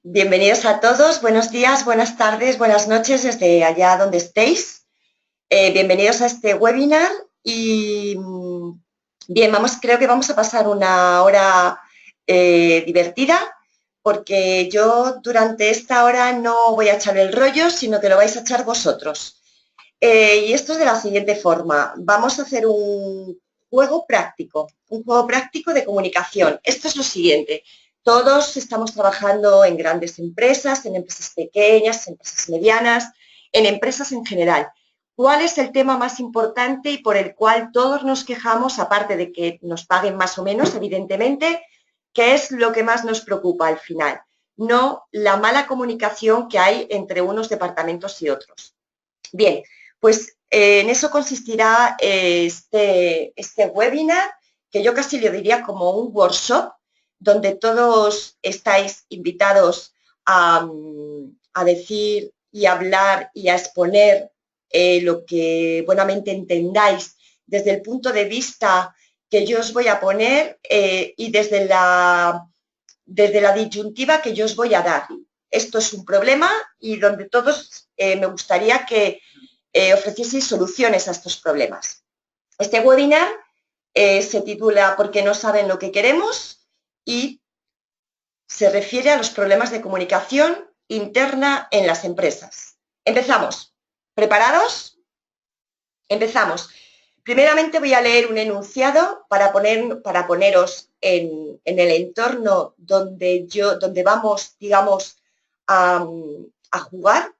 Bienvenidos a todos, buenos días, buenas tardes, buenas noches desde allá donde estéis. Bienvenidos a este webinar y bien, creo que vamos a pasar una hora divertida porque yo durante esta hora no voy a echar el rollo, sino que lo vais a echar vosotros. Y esto es de la siguiente forma, vamos a hacer un juego práctico de comunicación. Esto es lo siguiente. Todos estamos trabajando en grandes empresas, en empresas pequeñas, en empresas medianas, en empresas en general. ¿Cuál es el tema más importante y por el cual todos nos quejamos, aparte de que nos paguen más o menos, evidentemente? ¿Qué es lo que más nos preocupa al final? No la mala comunicación que hay entre unos departamentos y otros. Bien, pues en eso consistirá este webinar, que yo casi le diría como un workshop, donde todos estáis invitados a decir y hablar y a exponer lo que buenamente entendáis desde el punto de vista que yo os voy a poner y desde la disyuntiva que yo os voy a dar. Esto es un problema y donde todos me gustaría que ofrecieseis soluciones a estos problemas. Este webinar se titula ¿Por qué no saben lo que queremos? Y se refiere a los problemas de comunicación interna en las empresas. Empezamos. ¿Preparados? Empezamos. Primeramente voy a leer un enunciado para poneros en el entorno donde vamos, digamos, a jugar.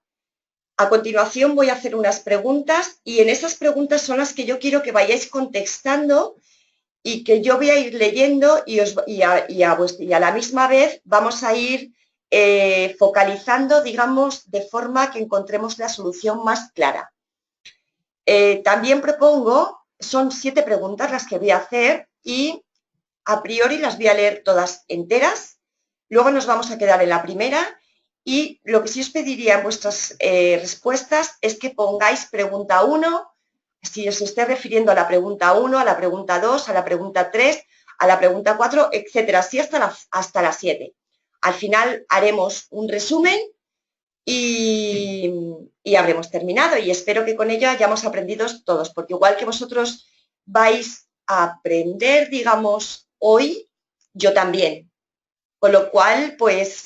A continuación voy a hacer unas preguntas y en esas preguntas son las que yo quiero que vayáis contestando y que yo voy a ir leyendo y a la misma vez vamos a ir focalizando, digamos, de forma que encontremos la solución más clara. También propongo, son 7 preguntas las que voy a hacer y a priori las voy a leer todas enteras, luego nos vamos a quedar en la primera y lo que sí os pediría en vuestras respuestas es que pongáis pregunta 1, si os esté refiriendo a la pregunta 1, a la pregunta 2, a la pregunta 3, a la pregunta 4, etcétera, así hasta las 7. Al final haremos un resumen y habremos terminado y espero que con ello hayamos aprendido todos, porque igual que vosotros vais a aprender, digamos, hoy, yo también. Con lo cual, pues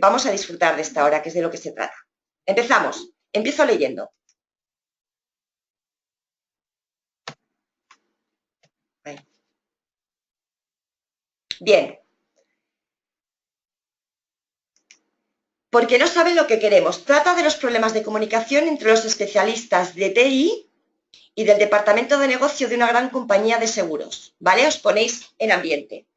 vamos a disfrutar de esta hora, que es de lo que se trata. Empezamos. Empiezo leyendo. Bien. Porque no saben lo que queremos. Trata de los problemas de comunicación entre los especialistas de TI y del departamento de negocio de una gran compañía de seguros. ¿Vale? Os ponéis en ambiente.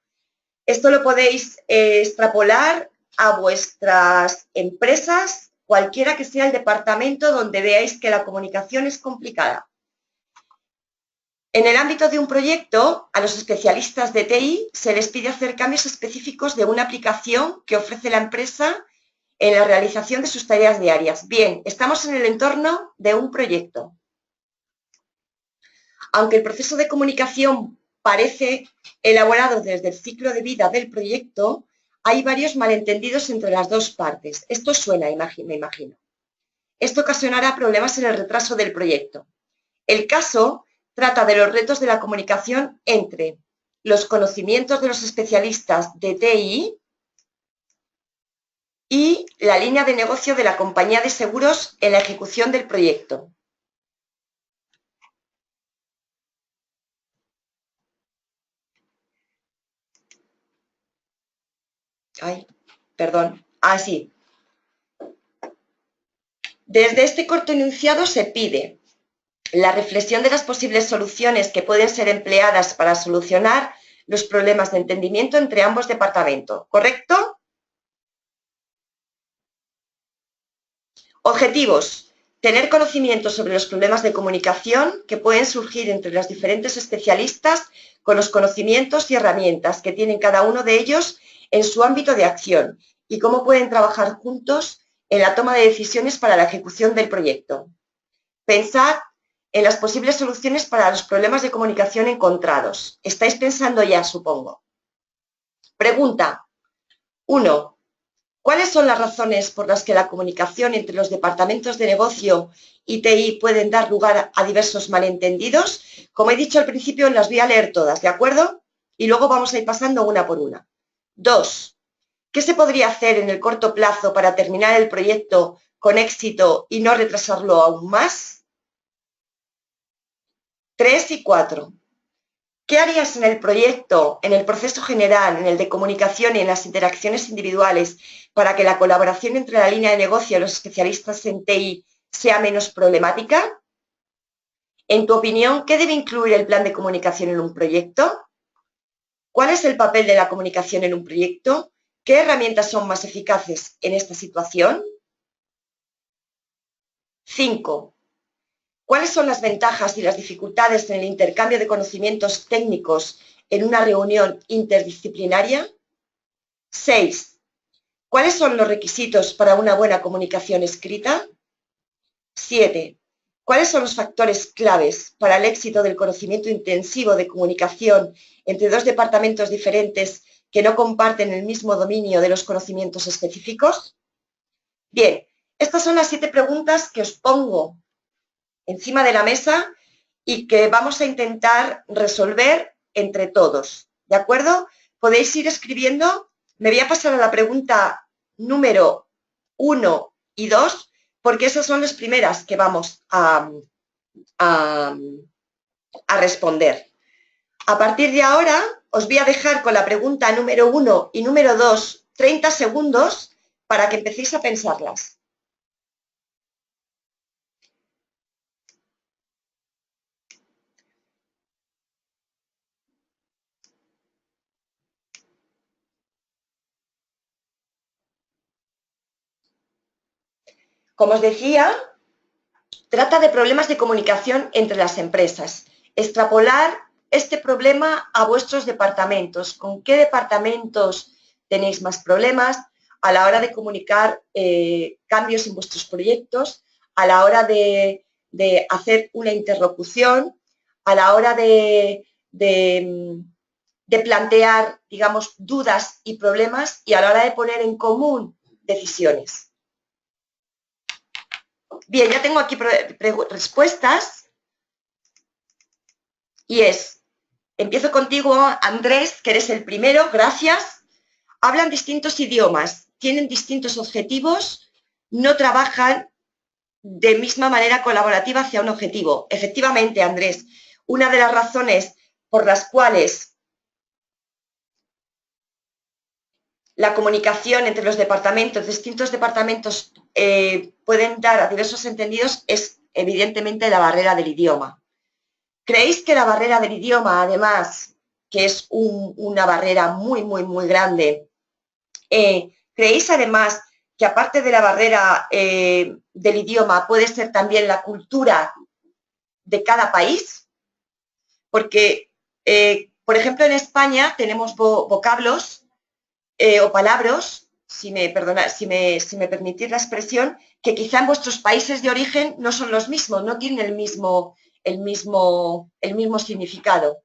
Esto lo podéis extrapolar a vuestras empresas, cualquiera que sea el departamento donde veáis que la comunicación es complicada. En el ámbito de un proyecto, a los especialistas de TI se les pide hacer cambios específicos de una aplicación que ofrece la empresa en la realización de sus tareas diarias. Bien, estamos en el entorno de un proyecto. Aunque el proceso de comunicación parece elaborado desde el ciclo de vida del proyecto, hay varios malentendidos entre las dos partes. Esto suena, me imagino. Esto ocasionará problemas en el retraso del proyecto. El caso trata de los retos de la comunicación entre los conocimientos de los especialistas de TI y la línea de negocio de la compañía de seguros en la ejecución del proyecto. Ay, perdón. Sí. Desde este corto enunciado se pide la reflexión de las posibles soluciones que pueden ser empleadas para solucionar los problemas de entendimiento entre ambos departamentos. ¿Correcto? Objetivos. Tener conocimiento sobre los problemas de comunicación que pueden surgir entre los diferentes especialistas con los conocimientos y herramientas que tienen cada uno de ellos en su ámbito de acción y cómo pueden trabajar juntos en la toma de decisiones para la ejecución del proyecto. Pensad en las posibles soluciones para los problemas de comunicación encontrados. Estáis pensando ya, supongo. Pregunta 1. ¿Cuáles son las razones por las que la comunicación entre los departamentos de negocio y TI pueden dar lugar a diversos malentendidos? Como he dicho al principio, las voy a leer todas, ¿de acuerdo? Y luego vamos a ir pasando una por una. 2. ¿Qué se podría hacer en el corto plazo para terminar el proyecto con éxito y no retrasarlo aún más? 3 y 4. ¿Qué harías en el proyecto, en el proceso general, en el de comunicación y en las interacciones individuales para que la colaboración entre la línea de negocio y los especialistas en TI sea menos problemática? En tu opinión, ¿qué debe incluir el plan de comunicación en un proyecto? ¿Cuál es el papel de la comunicación en un proyecto? ¿Qué herramientas son más eficaces en esta situación? 5. ¿Cuáles son las ventajas y las dificultades en el intercambio de conocimientos técnicos en una reunión interdisciplinaria? 6. ¿Cuáles son los requisitos para una buena comunicación escrita? 7. ¿Cuáles son los factores claves para el éxito del conocimiento intensivo de comunicación entre dos departamentos diferentes que no comparten el mismo dominio de los conocimientos específicos? Bien, estas son las 7 preguntas que os pongo encima de la mesa y que vamos a intentar resolver entre todos, ¿de acuerdo? Podéis ir escribiendo. Me voy a pasar a la pregunta número 1 y 2, porque esas son las primeras que vamos a responder. A partir de ahora, os voy a dejar con la pregunta número 1 y número 2 30 segundos para que empecéis a pensarlas. Como os decía, trata de problemas de comunicación entre las empresas. Extrapolar este problema a vuestros departamentos. ¿Con qué departamentos tenéis más problemas a la hora de comunicar cambios en vuestros proyectos, a la hora de hacer una interlocución, a la hora de plantear, digamos, dudas y problemas y a la hora de poner en común decisiones? Bien, ya tengo aquí respuestas y empiezo contigo, Andrés, que eres el primero, gracias. Hablan distintos idiomas, tienen distintos objetivos, no trabajan de misma manera colaborativa hacia un objetivo. Efectivamente, Andrés, una de las razones por las cuales la comunicación entre los departamentos, distintos departamentos, pueden dar a diversos entendidos es evidentemente la barrera del idioma. ¿Creéis que la barrera del idioma, además, que es una barrera muy, muy, muy grande, creéis además que aparte de la barrera del idioma puede ser también la cultura de cada país? Porque, por ejemplo, en España tenemos vocablos o palabras, si me permitís la expresión, que quizá en vuestros países de origen no son los mismos, no tienen el mismo significado.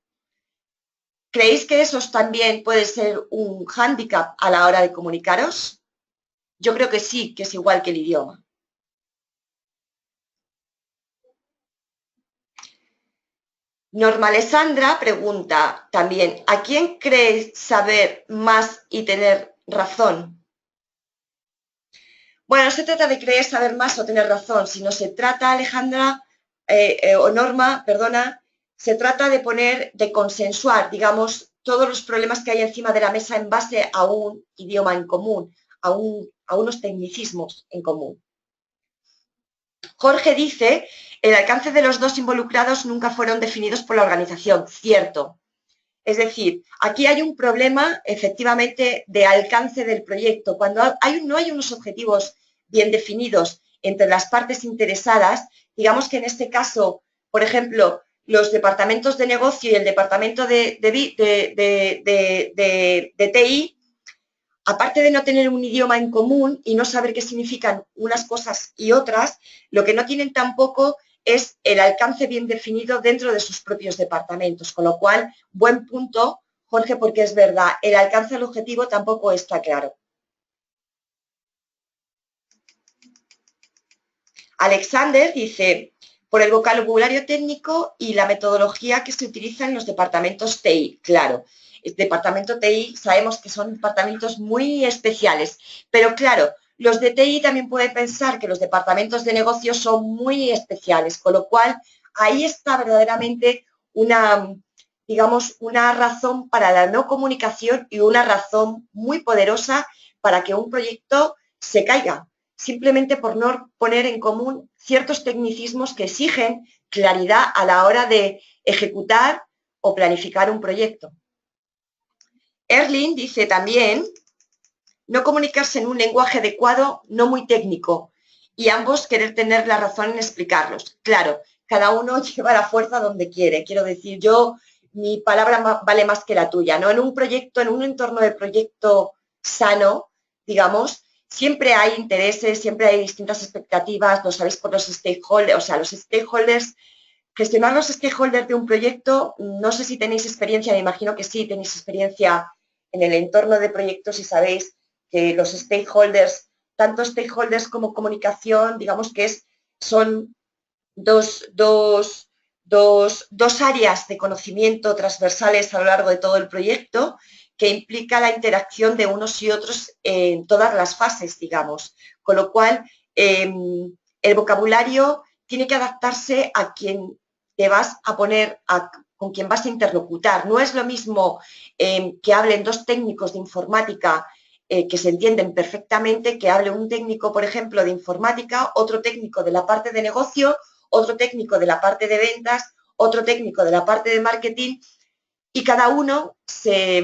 ¿Creéis que eso también puede ser un hándicap a la hora de comunicaros? Yo creo que sí, que es igual que el idioma. Norma Alessandra pregunta también, ¿a quién crees saber más y tener razón? Bueno, no se trata de creer saber más o tener razón, sino se trata, Alejandra, o Norma, perdona, se trata de consensuar, digamos, todos los problemas que hay encima de la mesa en base a un idioma en común, a unos tecnicismos en común. Jorge dice, el alcance de los dos involucrados nunca fueron definidos por la organización. Cierto. Es decir, aquí hay un problema, efectivamente, de alcance del proyecto. Cuando no hay unos objetivos bien definidos entre las partes interesadas, digamos que en este caso, por ejemplo, los departamentos de negocio y el departamento de TI, aparte de no tener un idioma en común y no saber qué significan unas cosas y otras, lo que no tienen tampoco es el alcance bien definido dentro de sus propios departamentos, con lo cual, buen punto, Jorge, porque es verdad, el alcance del objetivo tampoco está claro. Alexander dice, por el vocabulario técnico y la metodología que se utiliza en los departamentos TI. Claro, el departamento TI sabemos que son departamentos muy especiales, pero claro, los de TI también pueden pensar que los departamentos de negocio son muy especiales, con lo cual ahí está verdaderamente una, digamos, una razón para la no comunicación y una razón muy poderosa para que un proyecto se caiga, simplemente por no poner en común ciertos tecnicismos que exigen claridad a la hora de ejecutar o planificar un proyecto. Erling dice también, no comunicarse en un lenguaje adecuado, no muy técnico, y ambos querer tener la razón en explicarlos. Claro, cada uno lleva la fuerza donde quiere. Quiero decir, mi palabra vale más que la tuya, ¿no? En un proyecto, en un entorno de proyecto sano, digamos, siempre hay intereses, siempre hay distintas expectativas, lo sabéis por los stakeholders, o sea, los stakeholders, gestionar los stakeholders de un proyecto, no sé si tenéis experiencia, me imagino que sí, tenéis experiencia en el entorno de proyectos y sabéis que los stakeholders, tanto stakeholders como comunicación, digamos que son dos áreas de conocimiento transversales a lo largo de todo el proyecto que implica la interacción de unos y otros en todas las fases, digamos. Con lo cual, el vocabulario tiene que adaptarse a quien te vas a poner, con quien vas a interlocutar. No es lo mismo que hablen dos técnicos de informática que se entienden perfectamente, que hable un técnico, por ejemplo, de informática, otro técnico de la parte de negocio, otro técnico de la parte de ventas, otro técnico de la parte de marketing, y cada uno se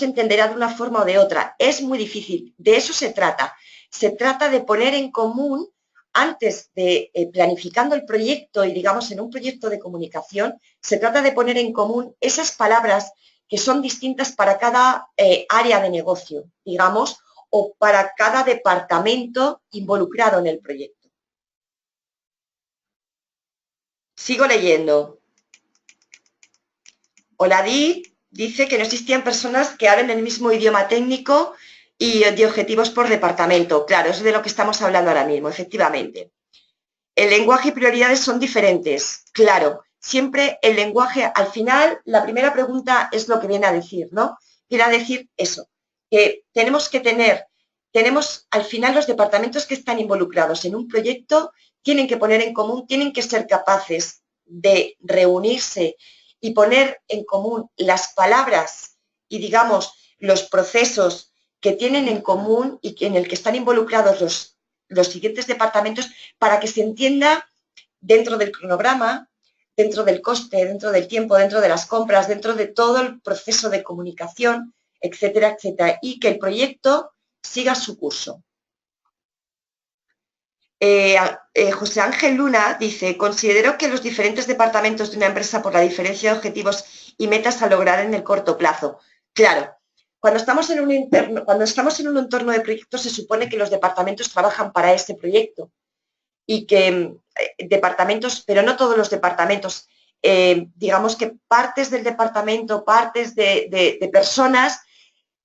entenderá de una forma o de otra. Es muy difícil, de eso se trata. Se trata de poner en común, antes de planificando el proyecto y digamos en un proyecto de comunicación, se trata de poner en común esas palabras que son distintas para cada área de negocio, digamos, o para cada departamento involucrado en el proyecto. Sigo leyendo. Oladí dice que no existían personas que hablen el mismo idioma técnico y de objetivos por departamento. Claro, es de lo que estamos hablando ahora mismo, efectivamente. El lenguaje y prioridades son diferentes. Claro, siempre el lenguaje, al final, la primera pregunta es lo que viene a decir, ¿no? Viene a decir eso, que tenemos al final los departamentos que están involucrados en un proyecto tienen que poner en común, tienen que ser capaces de reunirse y poner en común las palabras y, digamos, los procesos que tienen en común y en el que están involucrados los siguientes departamentos para que se entienda dentro del cronograma, dentro del coste, dentro del tiempo, dentro de las compras, dentro de todo el proceso de comunicación, etcétera, etcétera, y que el proyecto siga su curso. José Ángel Luna dice, considero que los diferentes departamentos de una empresa por la diferencia de objetivos y metas a lograr en el corto plazo. Claro, cuando estamos en un entorno de proyectos se supone que los departamentos trabajan para este proyecto y que departamentos, pero no todos los departamentos, digamos que partes del departamento, partes de personas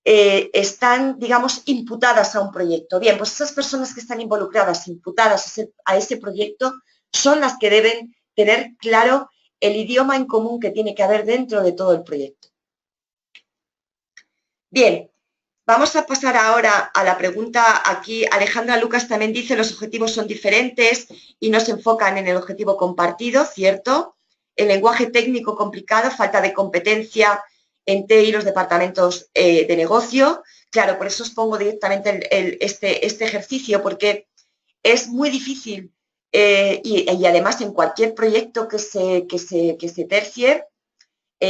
están, digamos, imputadas a un proyecto. Bien, pues esas personas que están involucradas, imputadas a ese proyecto, son las que deben tener claro el idioma en común que tiene que haber dentro de todo el proyecto. Bien, vamos a pasar ahora a la pregunta. Aquí Alejandra Lucas también dice los objetivos son diferentes y no se enfocan en el objetivo compartido, ¿cierto? El lenguaje técnico complicado, falta de competencia en TI y los departamentos de negocio. Claro, por eso os pongo directamente este ejercicio, porque es muy difícil y además en cualquier proyecto que se tercie.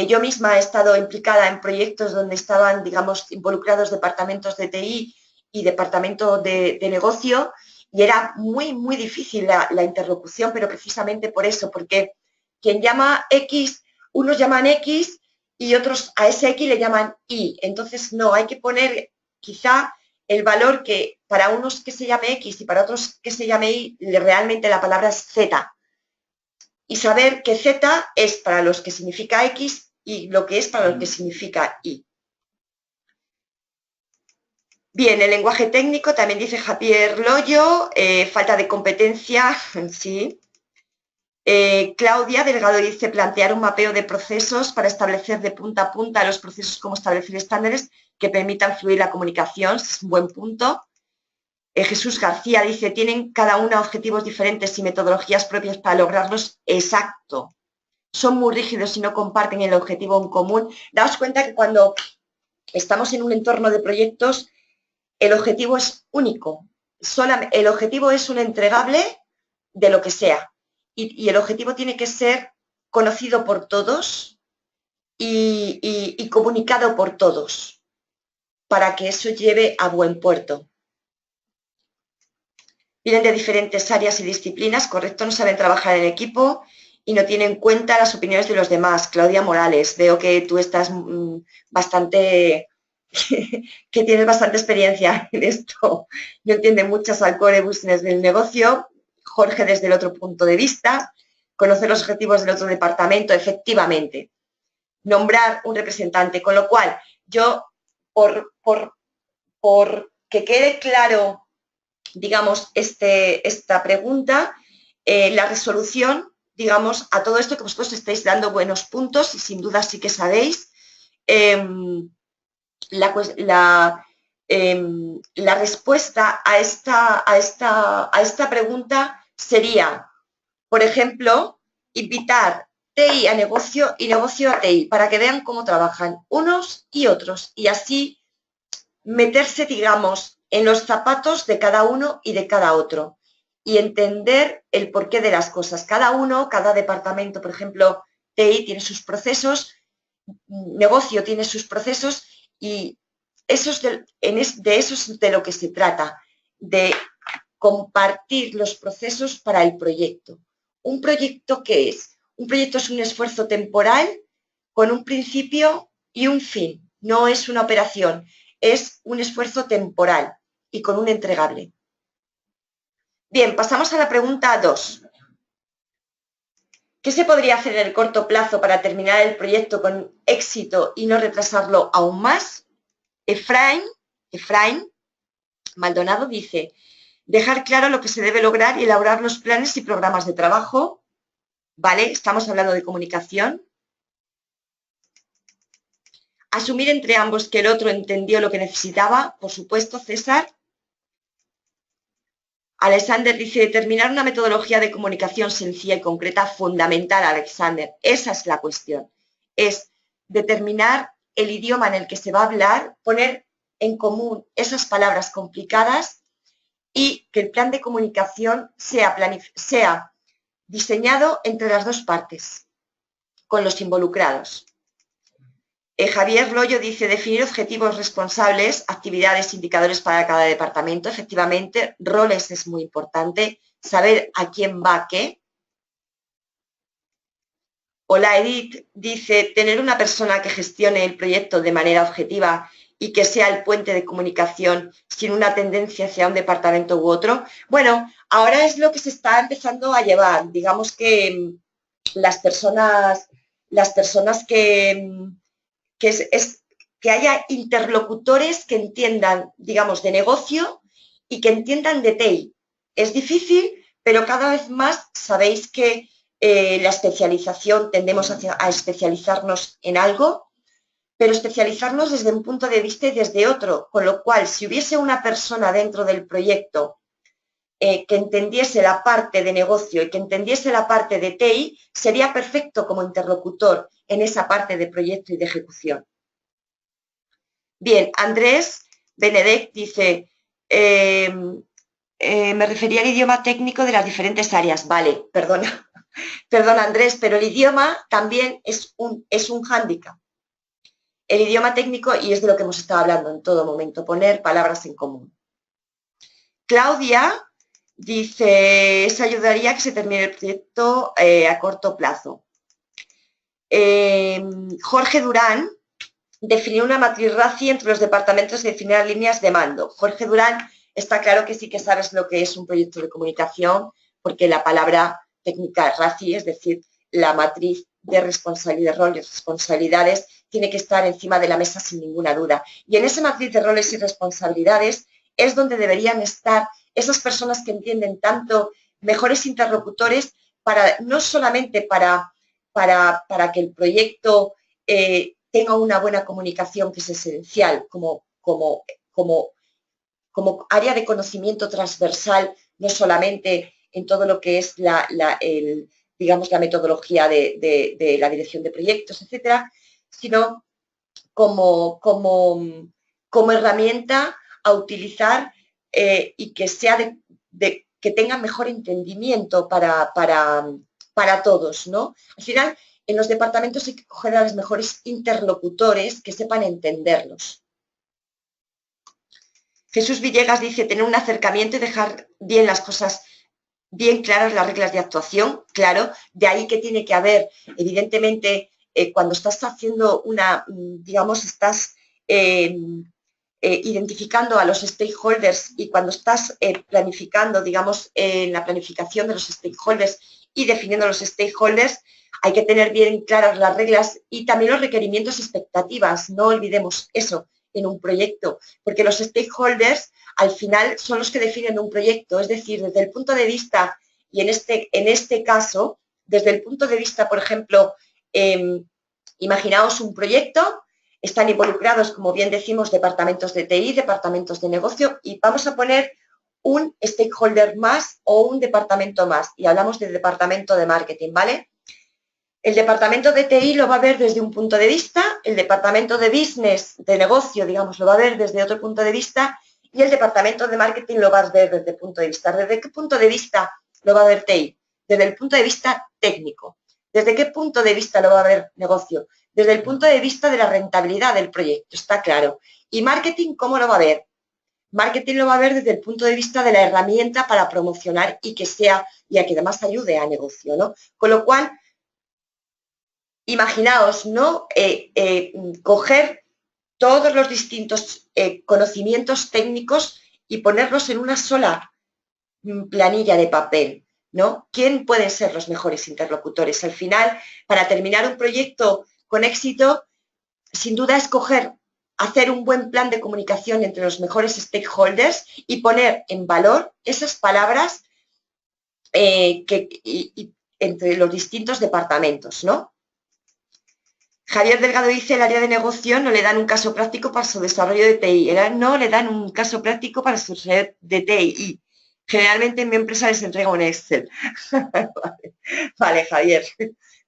Yo misma he estado implicada en proyectos donde estaban, digamos, involucrados departamentos de TI y departamento de negocio y era muy, muy difícil la interlocución, pero precisamente por eso, porque quien llama X, unos llaman X y otros a ese X le llaman Y. Entonces, no, hay que poner quizá el valor que para unos que se llame X y para otros que se llame Y, realmente la palabra es Z. Y saber que Z es para los que significa X y lo que es para lo que significa Y. Bien, el lenguaje técnico, también dice Javier Loyo, falta de competencia, sí. Claudia Delgado dice plantear un mapeo de procesos para establecer de punta a punta los procesos, como establecer estándares que permitan fluir la comunicación, es un buen punto. Jesús García dice, tienen cada una objetivos diferentes y metodologías propias para lograrlos. Exacto. Son muy rígidos y no comparten el objetivo en común. Daos cuenta que cuando estamos en un entorno de proyectos, el objetivo es único. El objetivo es un entregable de lo que sea. Y el objetivo tiene que ser conocido por todos y comunicado por todos para que eso lleve a buen puerto. Vienen de diferentes áreas y disciplinas, correcto, no saben trabajar en equipo y no tienen en cuenta las opiniones de los demás. Claudia Morales, veo que tú estás bastante, que tienes bastante experiencia en esto. No entiende muchas al core business del negocio. Jorge, desde el otro punto de vista, conocer los objetivos del otro departamento, efectivamente. Nombrar un representante, con lo cual yo, por que quede claro, digamos, esta pregunta, la resolución, digamos, a todo esto que vosotros estáis dando buenos puntos y sin duda sí que sabéis, la respuesta a esta pregunta sería, por ejemplo, invitar TI a negocio y negocio a TI para que vean cómo trabajan unos y otros y así meterse, digamos, en los zapatos de cada uno y de cada otro y entender el porqué de las cosas. Cada departamento, por ejemplo, TI tiene sus procesos, negocio tiene sus procesos y eso es de eso es de lo que se trata, de compartir los procesos para el proyecto. ¿Un proyecto qué es? Un proyecto es un esfuerzo temporal con un principio y un fin. No es una operación, es un esfuerzo temporal y con un entregable. Bien, pasamos a la pregunta 2. ¿Qué se podría hacer en el corto plazo para terminar el proyecto con éxito y no retrasarlo aún más? Efraín Maldonado dice, dejar claro lo que se debe lograr y elaborar los planes y programas de trabajo. ¿Vale? Estamos hablando de comunicación. Asumir entre ambos que el otro entendió lo que necesitaba, por supuesto, César. Alexander dice, determinar una metodología de comunicación sencilla y concreta, fundamental, Alexander. Esa es la cuestión. Es determinar el idioma en el que se va a hablar, poner en común esas palabras complicadas y que el plan de comunicación sea diseñado entre las dos partes, con los involucrados. Javier Loyo dice, definir objetivos responsables, actividades, indicadores para cada departamento. Efectivamente, roles es muy importante, saber a quién va qué. Hola Edith dice, tener una persona que gestione el proyecto de manera objetiva y que sea el puente de comunicación sin una tendencia hacia un departamento u otro. Bueno, ahora es lo que se está empezando a llevar. Digamos que las personas que haya interlocutores que entiendan, digamos, de negocio y que entiendan de TI. Es difícil, pero cada vez más sabéis que la especialización, tendemos a especializarnos en algo, pero especializarnos desde un punto de vista y desde otro, con lo cual, si hubiese una persona dentro del proyecto que entendiese la parte de negocio y que entendiese la parte de TI, sería perfecto como interlocutor en esa parte de proyecto y de ejecución. Bien, Andrés Benedek dice, me refería al idioma técnico de las diferentes áreas. Vale, perdona Andrés, pero el idioma también es un hándicap. El idioma técnico, y es de lo que hemos estado hablando en todo momento, poner palabras en común. Claudia dice, eso ayudaría a que se termine el proyecto a corto plazo. Jorge Durán, definir una matriz RACI entre los departamentos y definir las líneas de mando. Jorge Durán, está claro que sí que sabes lo que es un proyecto de comunicación, porque la palabra técnica RACI, es decir, la matriz de responsabilidad, roles, responsabilidades, tiene que estar encima de la mesa sin ninguna duda. Y en ese matriz de roles y responsabilidades es donde deberían estar esas personas que entienden tanto, mejores interlocutores, para no solamente para que el proyecto tenga una buena comunicación, que es esencial, como área de conocimiento transversal, no solamente en todo lo que es digamos, la metodología de la dirección de proyectos, etcétera, sino como herramienta a utilizar y que sea que tenga mejor entendimiento para todos, ¿no? Al final, en los departamentos hay que coger a los mejores interlocutores que sepan entenderlos. Jesús Villegas dice, tener un acercamiento y dejar bien las cosas, bien claras las reglas de actuación, claro, de ahí que tiene que haber, evidentemente, cuando estás haciendo digamos, estás identificando a los stakeholders y cuando estás planificando, digamos, en la planificación de los stakeholders y definiendo los stakeholders, hay que tener bien claras las reglas y también los requerimientos y expectativas, no olvidemos eso en un proyecto, porque los stakeholders al final son los que definen un proyecto, es decir, desde el punto de vista, y en este caso, desde el punto de vista, por ejemplo, imaginaos un proyecto, están involucrados, como bien decimos, departamentos de TI, departamentos de negocio, y vamos a poner un stakeholder más o un departamento más, y hablamos del departamento de marketing, ¿vale? El departamento de TI lo va a ver desde un punto de vista, el departamento de business, de negocio, digamos, lo va a ver desde otro punto de vista y el departamento de marketing lo va a ver desde el punto de vista. ¿Desde qué punto de vista lo va a ver TI? Desde el punto de vista técnico. ¿Desde qué punto de vista lo va a ver negocio? Desde el punto de vista de la rentabilidad del proyecto, está claro. ¿Y marketing cómo lo va a ver? Marketing lo va a ver desde el punto de vista de la herramienta para promocionar y que sea, y a que además ayude a negocio, ¿no? Con lo cual, imaginaos, ¿no? Coger todos los distintos conocimientos técnicos y ponerlos en una sola planilla de papel, ¿no? ¿Quién pueden ser los mejores interlocutores? Al final, para terminar un proyecto con éxito, sin duda escoger, hacer un buen plan de comunicación entre los mejores stakeholders y poner en valor esas palabras entre los distintos departamentos, ¿no? Javier Delgado dice, el área de negocio no le dan un caso práctico para su desarrollo de TI. No le dan un caso práctico para su desarrollo de TI. Generalmente en mi empresa les entrega un Excel. Vale, Javier.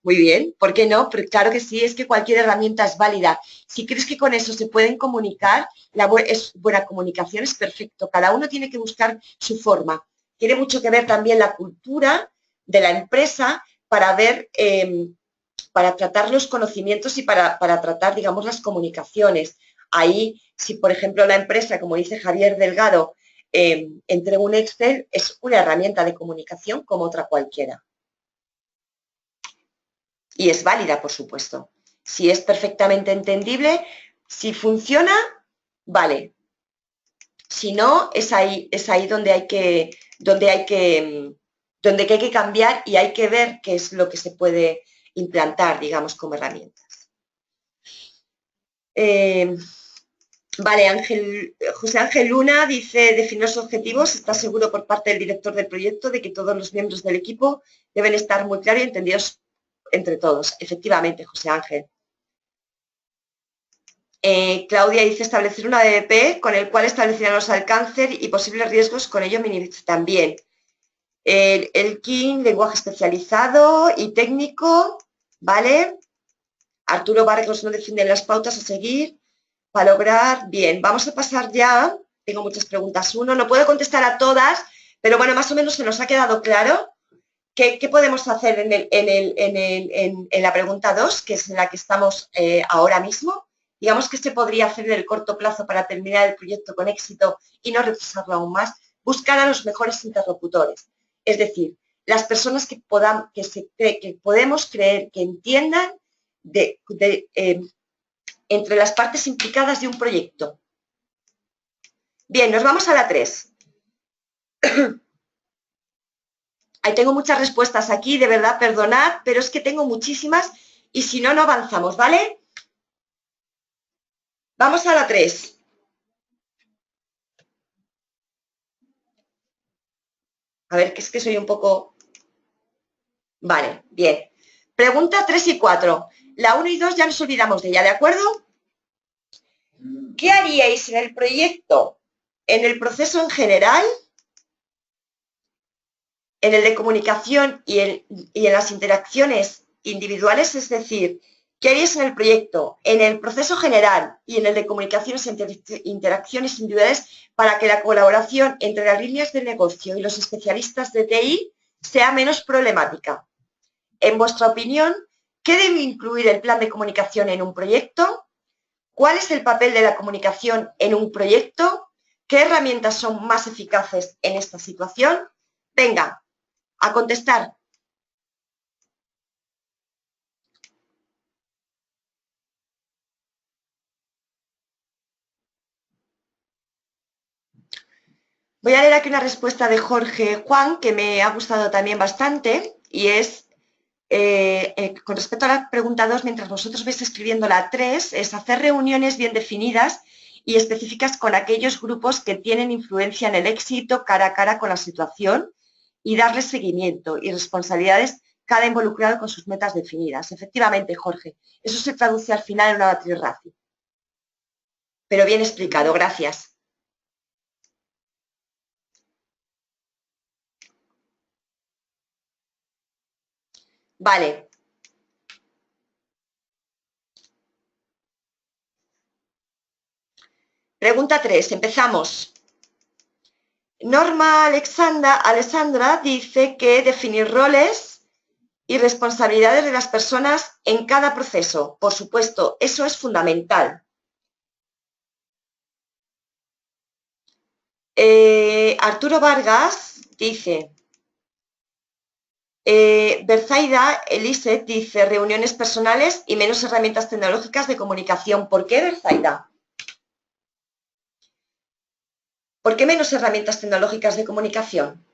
Muy bien. ¿Por qué no? Pero claro que sí, es que cualquier herramienta es válida. Si crees que con eso se pueden comunicar, es buena comunicación, es perfecto. Cada uno tiene que buscar su forma. Tiene mucho que ver también la cultura de la empresa para ver... para tratar los conocimientos y para tratar, digamos, las comunicaciones. Ahí, si por ejemplo la empresa, como dice Javier Delgado, entrega un Excel, es una herramienta de comunicación como otra cualquiera. Y es válida, por supuesto. Si es perfectamente entendible, si funciona, vale. Si no, es ahí donde hay que cambiar y hay que ver qué es lo que se puede implantar, digamos, como herramientas. Vale, José Ángel Luna dice, definir los objetivos, está seguro por parte del director del proyecto de que todos los miembros del equipo deben estar muy claros y entendidos entre todos. Efectivamente, José Ángel. Claudia dice, establecer una ADP con el cual establecerán los alcances y posibles riesgos, con ello minimizar también. El KIN, lenguaje especializado y técnico, ¿vale? Arturo Vargas no defiende las pautas a seguir para lograr. Bien, vamos a pasar ya. Tengo muchas preguntas. No puedo contestar a todas, pero bueno, más o menos se nos ha quedado claro qué podemos hacer en la pregunta 2, que es en la que estamos ahora mismo. Digamos que se podría hacer en el corto plazo para terminar el proyecto con éxito y no retrasarlo aún más. Buscar a los mejores interlocutores. Es decir, las personas que podemos creer que entiendan entre las partes implicadas de un proyecto. Bien, nos vamos a la 3. Ahí tengo muchas respuestas aquí, de verdad, perdonad, pero es que tengo muchísimas y si no, no avanzamos, ¿vale? Vamos a la 3. A ver, que es que soy un poco... Vale, bien. Pregunta 3 y 4. La 1 y 2 ya nos olvidamos de ella, ¿de acuerdo? ¿Qué haríais en el proyecto, en el proceso en general, en el de comunicación y en las interacciones individuales? Es decir, ¿qué haríais en el proyecto, en el proceso general y en el de comunicaciones e interacciones individuales para que la colaboración entre las líneas de negocio y los especialistas de TI sea menos problemática? En vuestra opinión, ¿qué debe incluir el plan de comunicación en un proyecto? ¿Cuál es el papel de la comunicación en un proyecto? ¿Qué herramientas son más eficaces en esta situación? Venga, a contestar. Voy a leer aquí una respuesta de Jorge Juan que me ha gustado también bastante y es, con respecto a la pregunta 2, mientras vosotros vais escribiendo la 3, es hacer reuniones bien definidas y específicas con aquellos grupos que tienen influencia en el éxito cara a cara con la situación y darles seguimiento y responsabilidades cada involucrado con sus metas definidas. Efectivamente, Jorge, eso se traduce al final en una matriz RACI. Pero bien explicado, gracias. Vale. Pregunta 3, empezamos. Norma Alessandra dice que definir roles y responsabilidades de las personas en cada proceso. Por supuesto, eso es fundamental. Arturo Vargas dice, Berzaida Eliset dice reuniones personales y menos herramientas tecnológicas de comunicación. ¿Por qué, Berzaida? ¿Por qué menos herramientas tecnológicas de comunicación?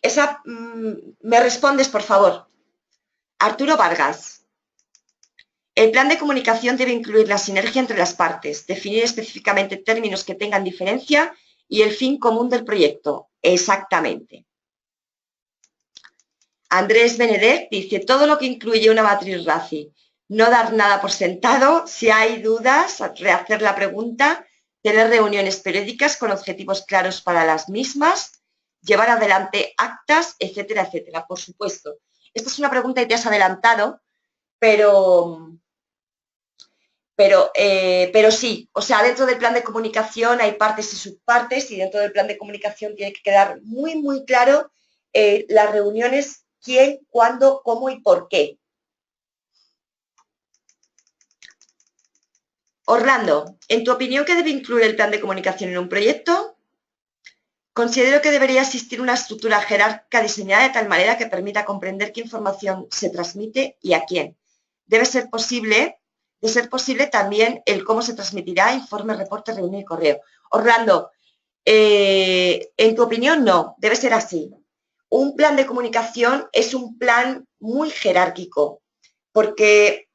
Esa, me respondes, por favor. Arturo Vargas. El plan de comunicación debe incluir la sinergia entre las partes, definir específicamente términos que tengan diferencia y el fin común del proyecto. Exactamente. Andrés Benedek dice, todo lo que incluye una matriz RACI. No dar nada por sentado, si hay dudas, rehacer la pregunta, tener reuniones periódicas con objetivos claros para las mismas, llevar adelante actas, etcétera, etcétera. Por supuesto. Esta es una pregunta que te has adelantado, pero sí, o sea, dentro del plan de comunicación hay partes y subpartes y dentro del plan de comunicación tiene que quedar muy, muy claro las reuniones, quién, cuándo, cómo y por qué. Orlando, ¿en tu opinión qué debe incluir el plan de comunicación en un proyecto? Considero que debería existir una estructura jerárquica diseñada de tal manera que permita comprender qué información se transmite y a quién. De ser posible también el cómo se transmitirá, informe, reporte, reunión y correo. Orlando, en tu opinión no, debe ser así. Un plan de comunicación es un plan muy jerárquico, porque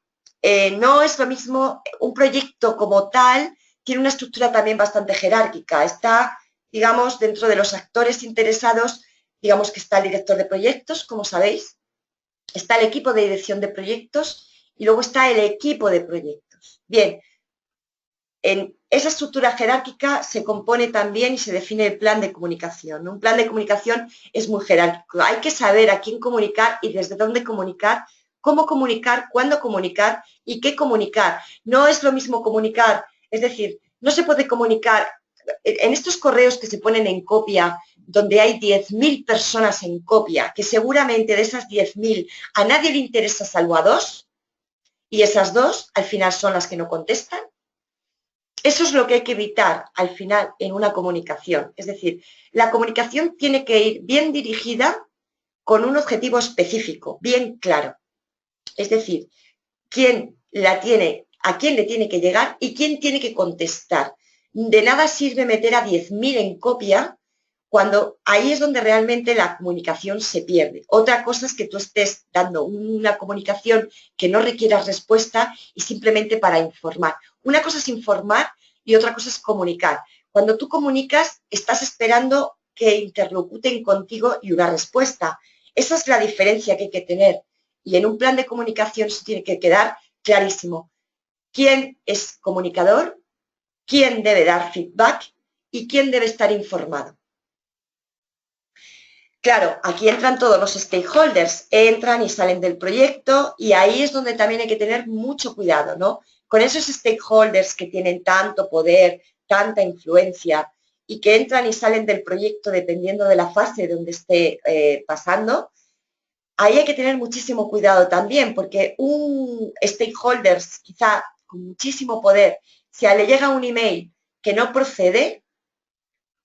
no es lo mismo, un proyecto como tal tiene una estructura también bastante jerárquica. Está, digamos, dentro de los actores interesados, digamos que está el director de proyectos, como sabéis, está el equipo de dirección de proyectos y luego está el equipo de proyectos. Bien, en esa estructura jerárquica se compone también y se define el plan de comunicación. Un plan de comunicación es muy jerárquico. Hay que saber a quién comunicar y desde dónde comunicar, cómo comunicar, cuándo comunicar y qué comunicar. No es lo mismo comunicar, es decir, no se puede comunicar en estos correos que se ponen en copia, donde hay 10.000 personas en copia, que seguramente de esas 10.000 a nadie le interesa salvo a 2, y esas 2 al final son las que no contestan. Eso es lo que hay que evitar al final en una comunicación. Es decir, la comunicación tiene que ir bien dirigida con un objetivo específico, bien claro. Es decir, quién la tiene, a quién le tiene que llegar y quién tiene que contestar. De nada sirve meter a 10.000 en copia cuando ahí es donde realmente la comunicación se pierde. Otra cosa es que tú estés dando una comunicación que no requiera respuesta y simplemente para informar. Una cosa es informar y otra cosa es comunicar. Cuando tú comunicas, estás esperando que interlocuten contigo y una respuesta. Esa es la diferencia que hay que tener. Y en un plan de comunicación se tiene que quedar clarísimo quién es comunicador, quién debe dar feedback y quién debe estar informado. Claro, aquí entran todos los stakeholders, entran y salen del proyecto y ahí es donde también hay que tener mucho cuidado, ¿no? Con esos stakeholders que tienen tanto poder, tanta influencia y que entran y salen del proyecto dependiendo de la fase donde esté pasando, ahí hay que tener muchísimo cuidado también, porque un stakeholder quizá con muchísimo poder, si le llega un email que no procede,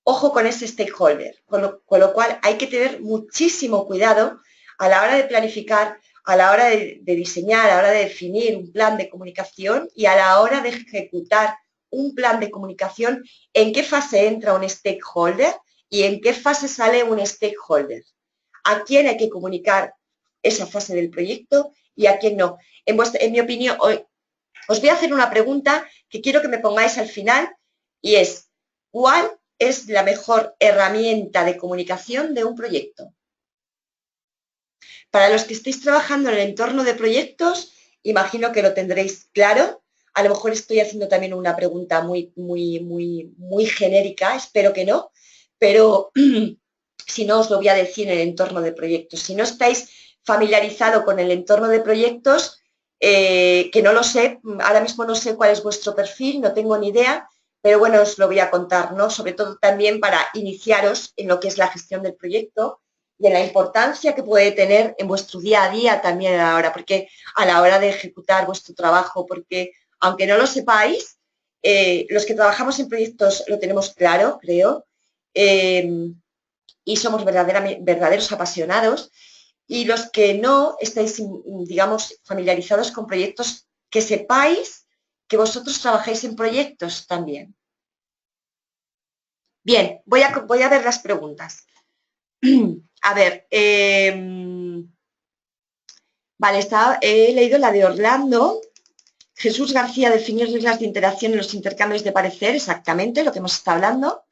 ojo con ese stakeholder, con lo cual hay que tener muchísimo cuidado a la hora de planificar, a la hora de diseñar, a la hora de definir un plan de comunicación y a la hora de ejecutar un plan de comunicación, en qué fase entra un stakeholder y en qué fase sale un stakeholder. A quién hay que comunicar esa fase del proyecto y a quién no. En mi opinión, hoy os voy a hacer una pregunta que quiero que me pongáis al final y es, ¿cuál es la mejor herramienta de comunicación de un proyecto? Para los que estéis trabajando en el entorno de proyectos, imagino que lo tendréis claro. A lo mejor estoy haciendo también una pregunta muy genérica, espero que no, pero si no os lo voy a decir en el entorno de proyectos. Si no estáis familiarizado con el entorno de proyectos, que no lo sé, ahora mismo no sé cuál es vuestro perfil, no tengo ni idea, pero bueno, os lo voy a contar, ¿no? Sobre todo también para iniciaros en lo que es la gestión del proyecto y en la importancia que puede tener en vuestro día a día también porque a la hora de ejecutar vuestro trabajo, porque aunque no lo sepáis, los que trabajamos en proyectos lo tenemos claro, creo, y somos verdaderos apasionados, y los que no estáis, digamos, familiarizados con proyectos, que sepáis que vosotros trabajáis en proyectos también. Bien, voy a ver las preguntas. A ver, vale, he leído la de Orlando. Jesús García, definir reglas de interacción en los intercambios de parecer, exactamente lo que hemos estado hablando.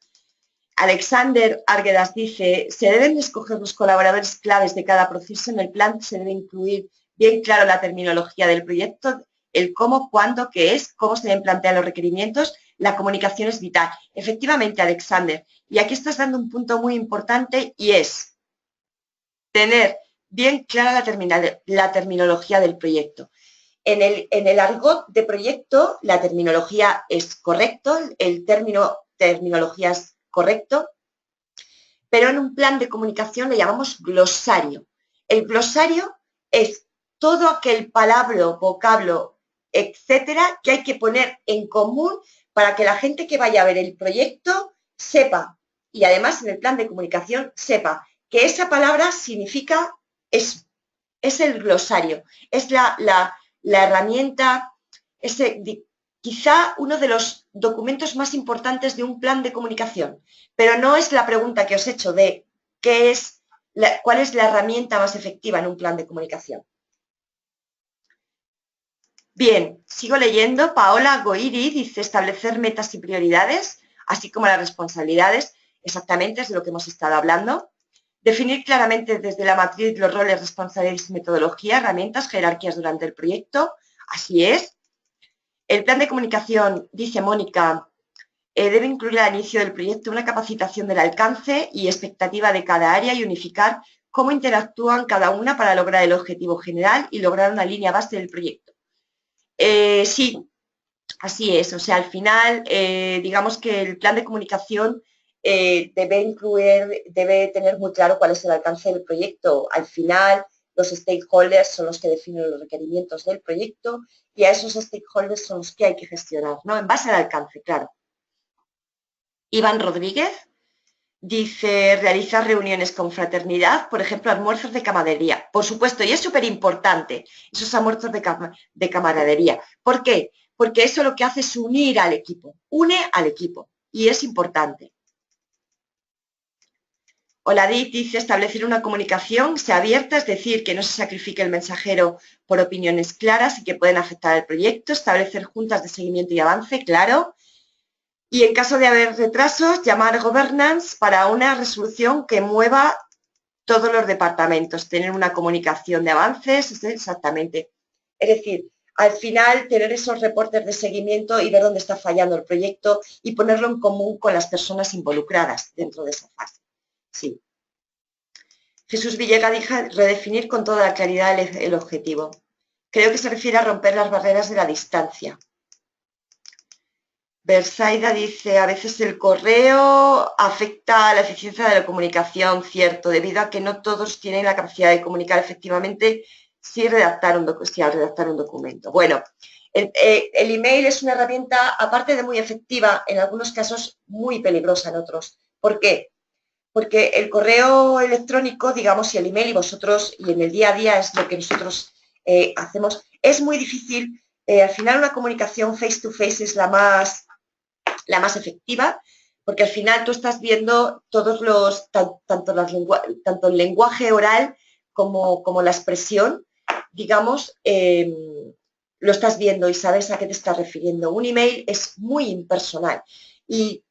Alexander Arguedas dice, se deben escoger los colaboradores claves de cada proceso. En el plan se debe incluir bien claro la terminología del proyecto, el cómo, cuándo, qué es, cómo se deben plantear los requerimientos. La comunicación es vital. Efectivamente, Alexander. Y aquí estás dando un punto muy importante y es tener bien clara la terminología del proyecto. En el argot de proyecto, la terminología es correcto, el terminología es correcto, pero en un plan de comunicación le llamamos glosario. El glosario es todo aquel palabra, vocablo, etcétera, que hay que poner en común para que la gente que vaya a ver el proyecto sepa, y además en el plan de comunicación sepa que esa palabra significa eso. Es el glosario, es la herramienta, quizá uno de los documentos más importantes de un plan de comunicación, pero no es la pregunta que os he hecho de cuál es la herramienta más efectiva en un plan de comunicación. Bien, sigo leyendo. Paola Goiri dice establecer metas y prioridades, así como las responsabilidades, exactamente es de lo que hemos estado hablando. Definir claramente desde la matriz los roles, responsabilidades y metodología, herramientas, jerarquías durante el proyecto, así es. El plan de comunicación, dice Mónica, debe incluir al inicio del proyecto una capacitación del alcance y expectativa de cada área y unificar cómo interactúan cada una para lograr el objetivo general y lograr una línea base del proyecto. Sí, así es. O sea, al final, digamos que el plan de comunicación debe tener muy claro cuál es el alcance del proyecto. Al final, los stakeholders son los que definen los requerimientos del proyecto y a esos stakeholders son los que hay que gestionar, ¿no? En base al alcance, claro. Iván Rodríguez dice realizar reuniones con fraternidad, por ejemplo, almuerzos de camaradería. Por supuesto, y es súper importante esos almuerzos de camaradería. ¿Por qué? Porque eso lo que hace es unir al equipo, une al equipo y es importante. Oladit dice establecer una comunicación sea abierta, es decir, que no se sacrifique el mensajero por opiniones claras y que pueden afectar al proyecto, establecer juntas de seguimiento y avance, claro, y en caso de haber retrasos, llamar governance para una resolución que mueva todos los departamentos, tener una comunicación de avances, exactamente. Es decir, al final tener esos reportes de seguimiento y ver dónde está fallando el proyecto y ponerlo en común con las personas involucradas dentro de esa fase. Sí. Jesús Villega dijo redefinir con toda la claridad el objetivo. Creo que se refiere a romper las barreras de la distancia. Bersaida dice, a veces el correo afecta a la eficiencia de la comunicación, cierto, debido a que no todos tienen la capacidad de comunicar efectivamente si redactar un documento. Bueno, el email es una herramienta, aparte de muy efectiva, en algunos casos muy peligrosa en otros. ¿Por qué? Porque el correo electrónico, digamos, y el email, y vosotros, y en el día a día es lo que nosotros hacemos, es muy difícil. Al final una comunicación face to face es la más efectiva, porque al final tú estás viendo todos los, tanto el lenguaje oral como la expresión, digamos, lo estás viendo y sabes a qué te estás refiriendo. Un email es muy impersonal y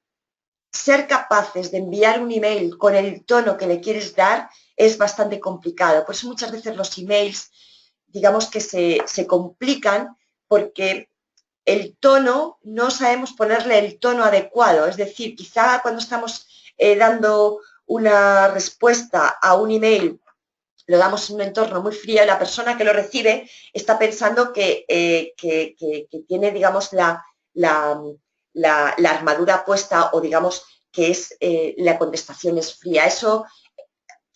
ser capaces de enviar un email con el tono que le quieres dar es bastante complicado. Por eso muchas veces los emails, digamos que se complican porque el tono, no sabemos ponerle el tono adecuado. Es decir, quizá cuando estamos dando una respuesta a un email, lo damos en un entorno muy frío y la persona que lo recibe está pensando que tiene, digamos, la armadura puesta o, digamos, que es la contestación es fría. Eso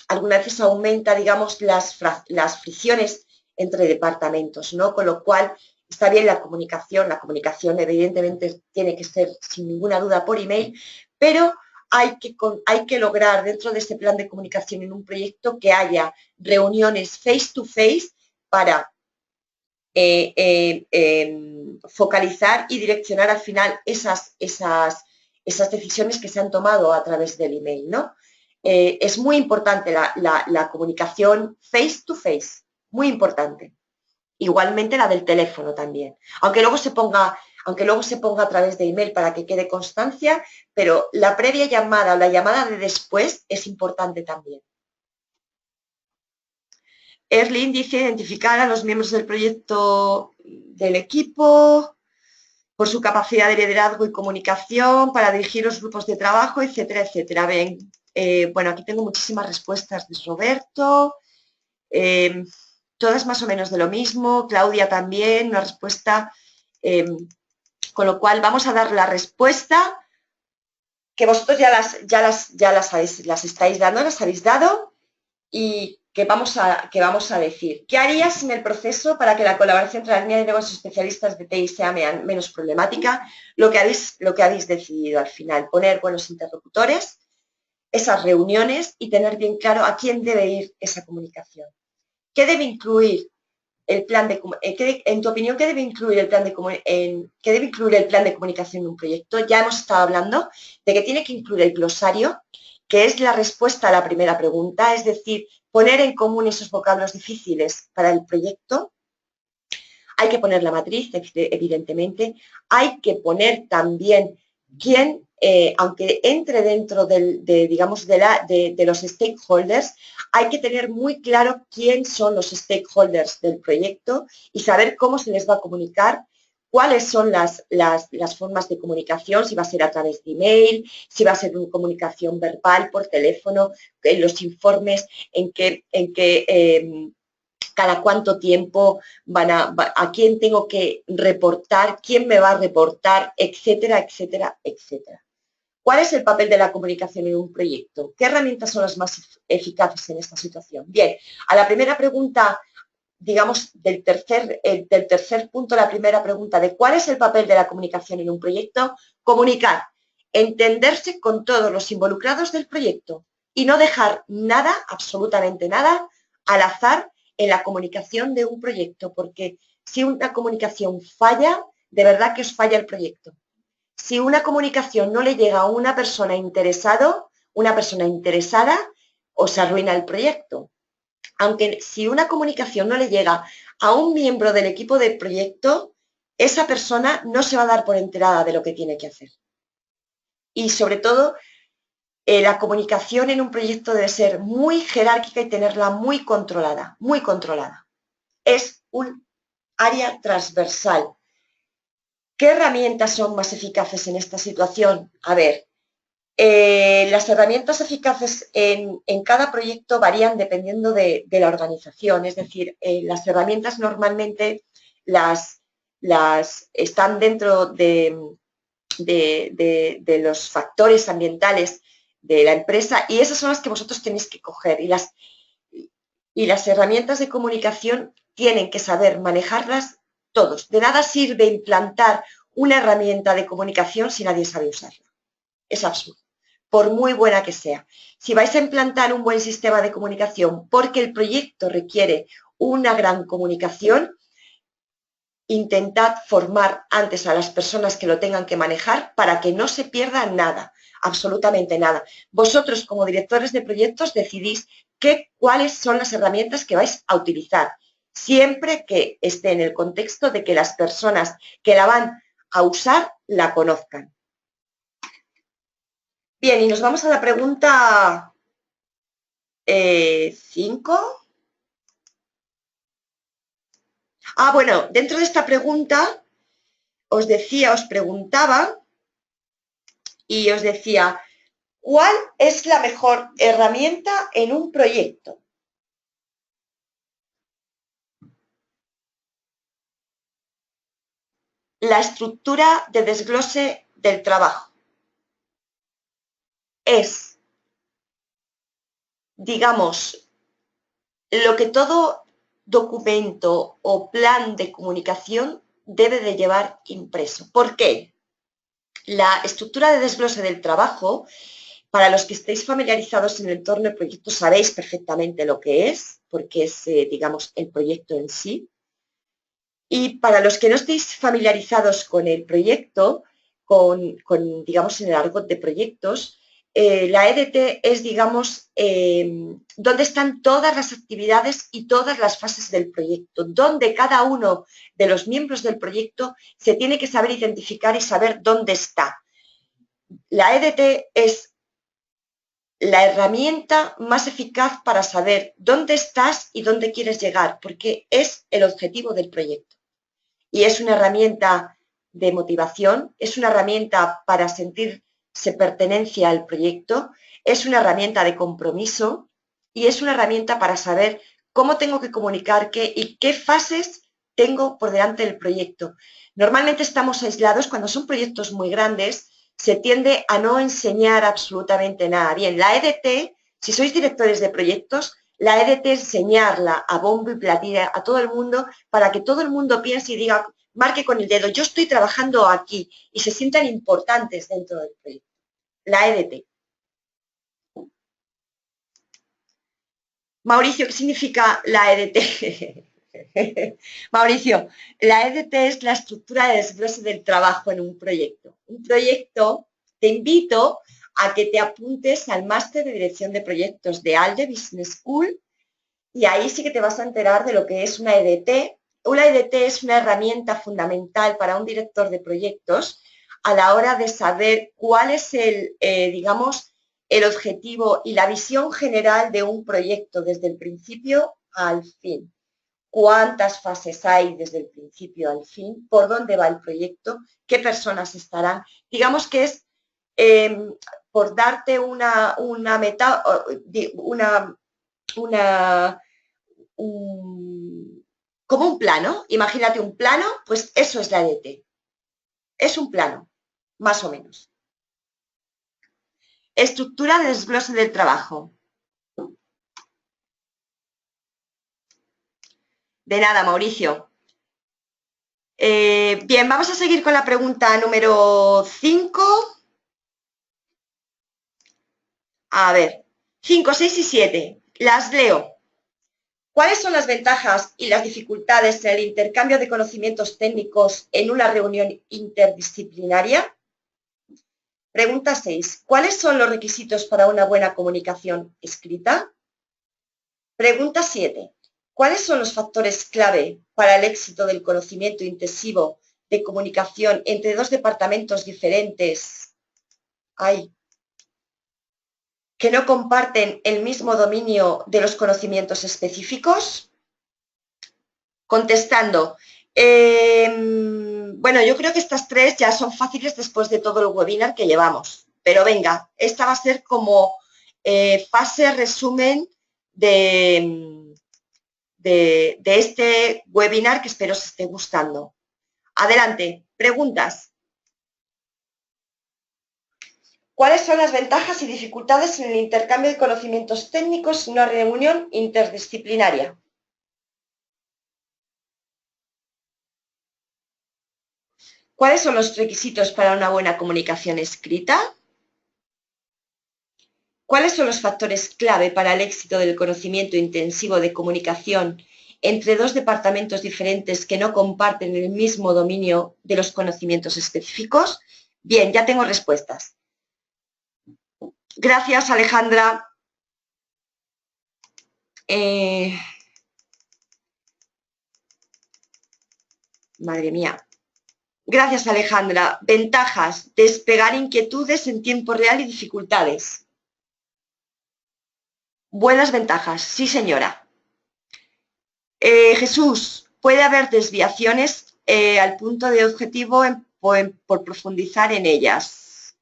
algunas veces aumenta, digamos, las fricciones entre departamentos, ¿no? Con lo cual, está bien la comunicación evidentemente tiene que ser sin ninguna duda por email, pero hay que lograr dentro de este plan de comunicación en un proyecto que haya reuniones face to face para focalizar y direccionar al final esas decisiones que se han tomado a través del email, ¿no? Es muy importante la comunicación face to face, muy importante. Igualmente la del teléfono también, aunque luego se ponga a través de email para que quede constancia, pero la previa llamada o la llamada de después es importante también. Erlin dice identificar a los miembros del proyecto del equipo por su capacidad de liderazgo y comunicación para dirigir los grupos de trabajo, etcétera, etcétera. Ven, bueno, aquí tengo muchísimas respuestas de Roberto, todas más o menos de lo mismo. Claudia también, una respuesta, con lo cual vamos a dar la respuesta que vosotros ya las estáis dando, las habéis dado y que vamos a decir. ¿Qué harías en el proceso para que la colaboración entre las líneas de negocios especialistas de TI sea menos problemática? Lo que habéis decidido al final, poner buenos interlocutores, esas reuniones y tener bien claro a quién debe ir esa comunicación. ¿Qué debe incluir el plan de en tu opinión, qué debe incluir el plan de comunicación en un proyecto? Ya hemos estado hablando de que tiene que incluir el glosario, que es la respuesta a la primera pregunta, es decir, poner en común esos vocablos difíciles para el proyecto. Hay que poner la matriz, evidentemente. Hay que poner también quién, aunque entre dentro de los stakeholders, hay que tener muy claro quién son los stakeholders del proyecto y saber cómo se les va a comunicar, cuáles son las formas de comunicación, si va a ser a través de email, si va a ser una comunicación verbal, por teléfono, en los informes, en que cada cuánto tiempo a quién tengo que reportar, quién me va a reportar, etcétera, etcétera, etcétera. ¿Cuál es el papel de la comunicación en un proyecto? ¿Qué herramientas son las más eficaces en esta situación? Bien, a la primera pregunta, digamos, del tercer punto, la primera pregunta de cuál es el papel de la comunicación en un proyecto, comunicar, entenderse con todos los involucrados del proyecto y no dejar nada, absolutamente nada, al azar en la comunicación de un proyecto, porque si una comunicación falla, de verdad que os falla el proyecto. Si una comunicación no le llega a una persona interesada, o se arruina el proyecto. Aunque si una comunicación no le llega a un miembro del equipo de proyecto, esa persona no se va a dar por enterada de lo que tiene que hacer. Y sobre todo, la comunicación en un proyecto debe ser muy jerárquica y tenerla muy controlada, muy controlada. Es un área transversal. ¿Qué herramientas son más eficaces en esta situación? A ver, las herramientas eficaces en cada proyecto varían dependiendo de la organización, es decir, las herramientas normalmente las están dentro de los factores ambientales de la empresa y esas son las que vosotros tenéis que coger y las herramientas de comunicación tienen que saber manejarlas todos. De nada sirve implantar una herramienta de comunicación si nadie sabe usarla. Es absurdo, por muy buena que sea. Si vais a implantar un buen sistema de comunicación porque el proyecto requiere una gran comunicación, intentad formar antes a las personas que lo tengan que manejar para que no se pierda nada, absolutamente nada. Vosotros, como directores de proyectos, decidís cuáles son las herramientas que vais a utilizar, siempre que esté en el contexto de que las personas que la van a usar la conozcan. Bien, y nos vamos a la pregunta 5. Bueno, dentro de esta pregunta os preguntaba y os decía, ¿cuál es la mejor herramienta en un proyecto? La estructura de desglose del trabajo. Es, digamos, lo que todo documento o plan de comunicación debe de llevar impreso. ¿Por qué? La estructura de desglose del trabajo, para los que estéis familiarizados en el entorno del proyecto, sabéis perfectamente lo que es, porque es, digamos, el proyecto en sí. Y para los que no estéis familiarizados con el proyecto, digamos, en el argot de proyectos, la EDT es, digamos, donde están todas las actividades y todas las fases del proyecto, donde cada uno de los miembros del proyecto se tiene que saber identificar y saber dónde está. La EDT es la herramienta más eficaz para saber dónde estás y dónde quieres llegar, porque es el objetivo del proyecto. Y es una herramienta de motivación, es una herramienta para sentirse pertenencia al proyecto, es una herramienta de compromiso y es una herramienta para saber cómo tengo que comunicar y qué fases tengo por delante del proyecto. Normalmente estamos aislados cuando son proyectos muy grandes, se tiende a no enseñar absolutamente nada. Bien, la EDT, si sois directores de proyectos, la EDT enseñarla a bombo y platillo a todo el mundo para que todo el mundo piense y diga, marque con el dedo, yo estoy trabajando aquí y se sientan importantes dentro del proyecto. La EDT. Mauricio, ¿qué significa la EDT? Mauricio, la EDT es la estructura de desglose del trabajo en un proyecto. Un proyecto, te invito a que te apuntes al máster de dirección de proyectos de ALDE Business School y ahí sí que te vas a enterar de lo que es una EDT. Una EDT es una herramienta fundamental para un director de proyectos a la hora de saber cuál es digamos, el objetivo y la visión general de un proyecto desde el principio al fin. Cuántas fases hay desde el principio al fin, por dónde va el proyecto, qué personas estarán. Digamos que es, por darte como un plano, imagínate un plano, pues eso es la EDT. Es un plano, más o menos. Estructura de desglose del trabajo. De nada, Mauricio. Bien, vamos a seguir con la pregunta número 5. A ver, 5, 6 y 7. Las leo. ¿Cuáles son las ventajas y las dificultades en el intercambio de conocimientos técnicos en una reunión interdisciplinaria? Pregunta 6. ¿Cuáles son los requisitos para una buena comunicación escrita? Pregunta 7. ¿Cuáles son los factores clave para el éxito del conocimiento intensivo de comunicación entre dos departamentos diferentes que no comparten el mismo dominio de los conocimientos específicos? Contestando. Bueno, yo creo que estas tres ya son fáciles después de todo el webinar que llevamos. Pero venga, esta va a ser como fase resumen de este webinar que espero os esté gustando. Adelante, preguntas. ¿Cuáles son las ventajas y dificultades en el intercambio de conocimientos técnicos en una reunión interdisciplinaria? ¿Cuáles son los requisitos para una buena comunicación escrita? ¿Cuáles son los factores clave para el éxito del conocimiento intensivo de comunicación entre dos departamentos diferentes que no comparten el mismo dominio de los conocimientos específicos? Bien, ya tengo respuestas. Gracias, Alejandra. Madre mía. Gracias, Alejandra. Ventajas: despegar inquietudes en tiempo real y dificultades. Buenas ventajas, sí, señora. Jesús, puede haber desviaciones al punto de objetivo por profundizar en ellas.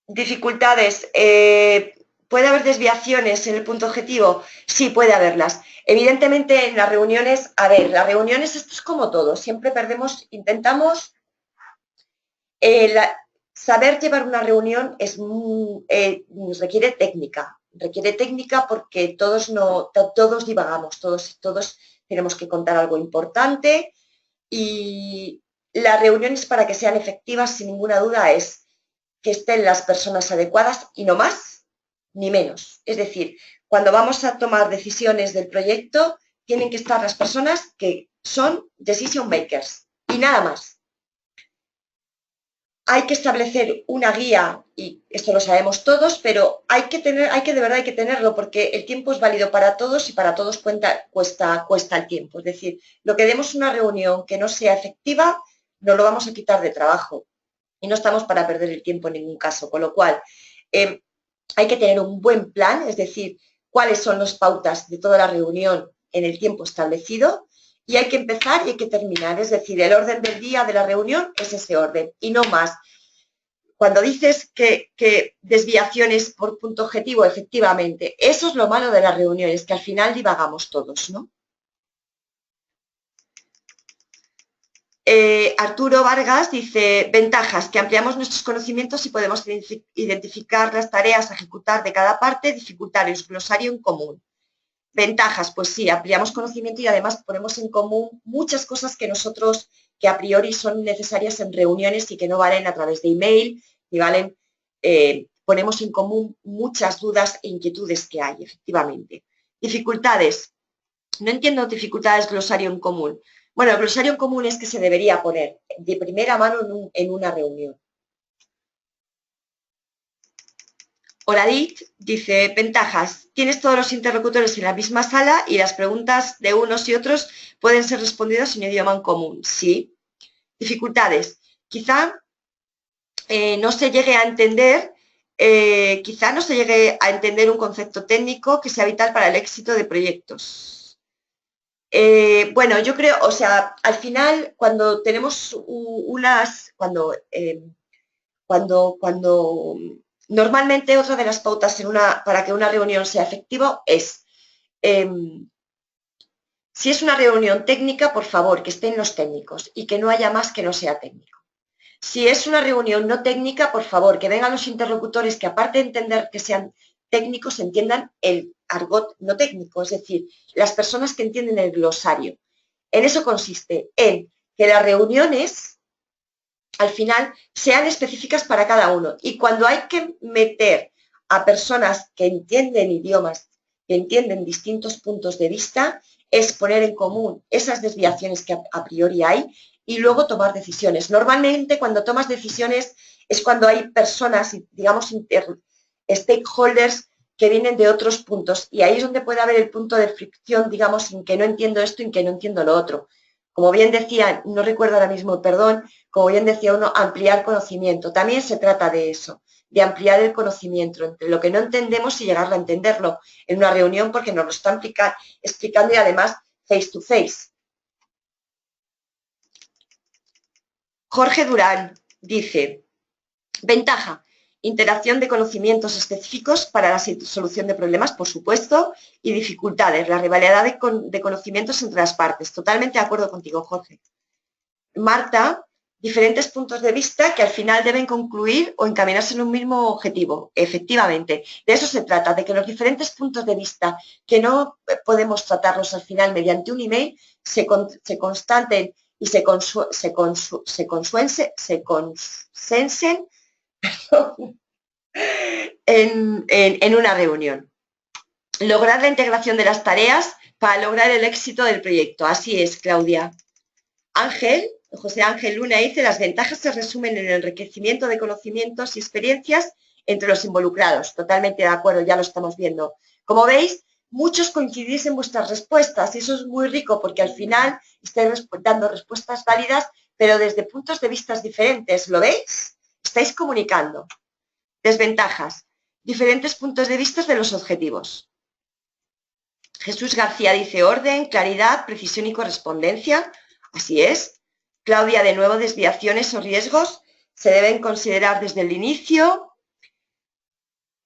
Dificultades. ¿Puede haber desviaciones en el punto objetivo? Sí, puede haberlas. Evidentemente, en las reuniones, las reuniones esto es como todo, siempre intentamos saber llevar una reunión requiere técnica porque todos divagamos, todos tenemos que contar algo importante y las reuniones, para que sean efectivas, sin ninguna duda, es que estén las personas adecuadas y no más ni menos. Es decir, cuando vamos a tomar decisiones del proyecto, tienen que estar las personas que son decision makers y nada más. Hay que establecer una guía, y esto lo sabemos todos, pero de verdad hay que tenerlo, porque el tiempo es válido para todos y para todos cuesta el tiempo. Es decir, lo que demos una reunión que no sea efectiva, no lo vamos a quitar de trabajo y no estamos para perder el tiempo en ningún caso. Con lo cual, hay que tener un buen plan, es decir, cuáles son las pautas de toda la reunión en el tiempo establecido, y hay que empezar y hay que terminar. Es decir, el orden del día de la reunión es ese orden y no más. Cuando dices que desviaciones por punto objetivo, efectivamente, eso es lo malo de las reuniones, que al final divagamos todos, ¿no? Arturo Vargas dice: ventajas, que ampliamos nuestros conocimientos y podemos identificar las tareas a ejecutar de cada parte. Dificultades, glosario en común. Ventajas, pues sí, ampliamos conocimiento y además ponemos en común muchas cosas que a priori son necesarias en reuniones y que no valen a través de email, y valen, ponemos en común muchas dudas e inquietudes que hay, efectivamente. Dificultades. No entiendo dificultades, glosario en común. Bueno, el glosario en común es que se debería poner de primera mano en una reunión. Oradit dice: ventajas, tienes todos los interlocutores en la misma sala y las preguntas de unos y otros pueden ser respondidas en idioma en común. Sí. Dificultades, quizá no se llegue a entender, un concepto técnico que sea vital para el éxito de proyectos. Bueno, yo creo, o sea, al final, cuando tenemos normalmente otra de las pautas para que una reunión sea efectiva es, si es una reunión técnica, por favor, que estén los técnicos y que no haya más que no sea técnico. Si es una reunión no técnica, por favor, que vengan los interlocutores que, aparte de entender que sean técnicos, entiendan el argot no técnico, es decir, las personas que entienden el glosario. En eso consiste, en que las reuniones al final sean específicas para cada uno, y cuando hay que meter a personas que entienden idiomas, que entienden distintos puntos de vista, es poner en común esas desviaciones que a priori hay y luego tomar decisiones. Normalmente cuando tomas decisiones es cuando hay personas, digamos, stakeholders que vienen de otros puntos y ahí es donde puede haber el punto de fricción, digamos, en que no entiendo esto y en que no entiendo lo otro. Como bien decía, no recuerdo ahora mismo, perdón, como bien decía uno, ampliar conocimiento. También se trata de eso, de ampliar el conocimiento entre lo que no entendemos y llegar a entenderlo en una reunión porque nos lo están explicando y además face to face. Jorge Durán dice, ventaja, interacción de conocimientos específicos para la solución de problemas, por supuesto, y dificultades, la rivalidad de conocimientos entre las partes. Totalmente de acuerdo contigo, Jorge. Marta, diferentes puntos de vista que al final deben concluir o encaminarse en un mismo objetivo. Efectivamente, de eso se trata, de que los diferentes puntos de vista que no podemos tratarlos al final mediante un email se constaten y se consensen en una reunión. Lograr la integración de las tareas para lograr el éxito del proyecto. Así es, Claudia. Ángel, José Ángel Luna dice, las ventajas se resumen en el enriquecimiento de conocimientos y experiencias entre los involucrados. Totalmente de acuerdo, ya lo estamos viendo. Como veis, muchos coincidís en vuestras respuestas y eso es muy rico porque al final estáis dando respuestas válidas, pero desde puntos de vista diferentes. ¿Lo veis? Estáis comunicando. Desventajas. Diferentes puntos de vista de los objetivos. Jesús García dice orden, claridad, precisión y correspondencia. Así es. Claudia, de nuevo, desviaciones o riesgos se deben considerar desde el inicio,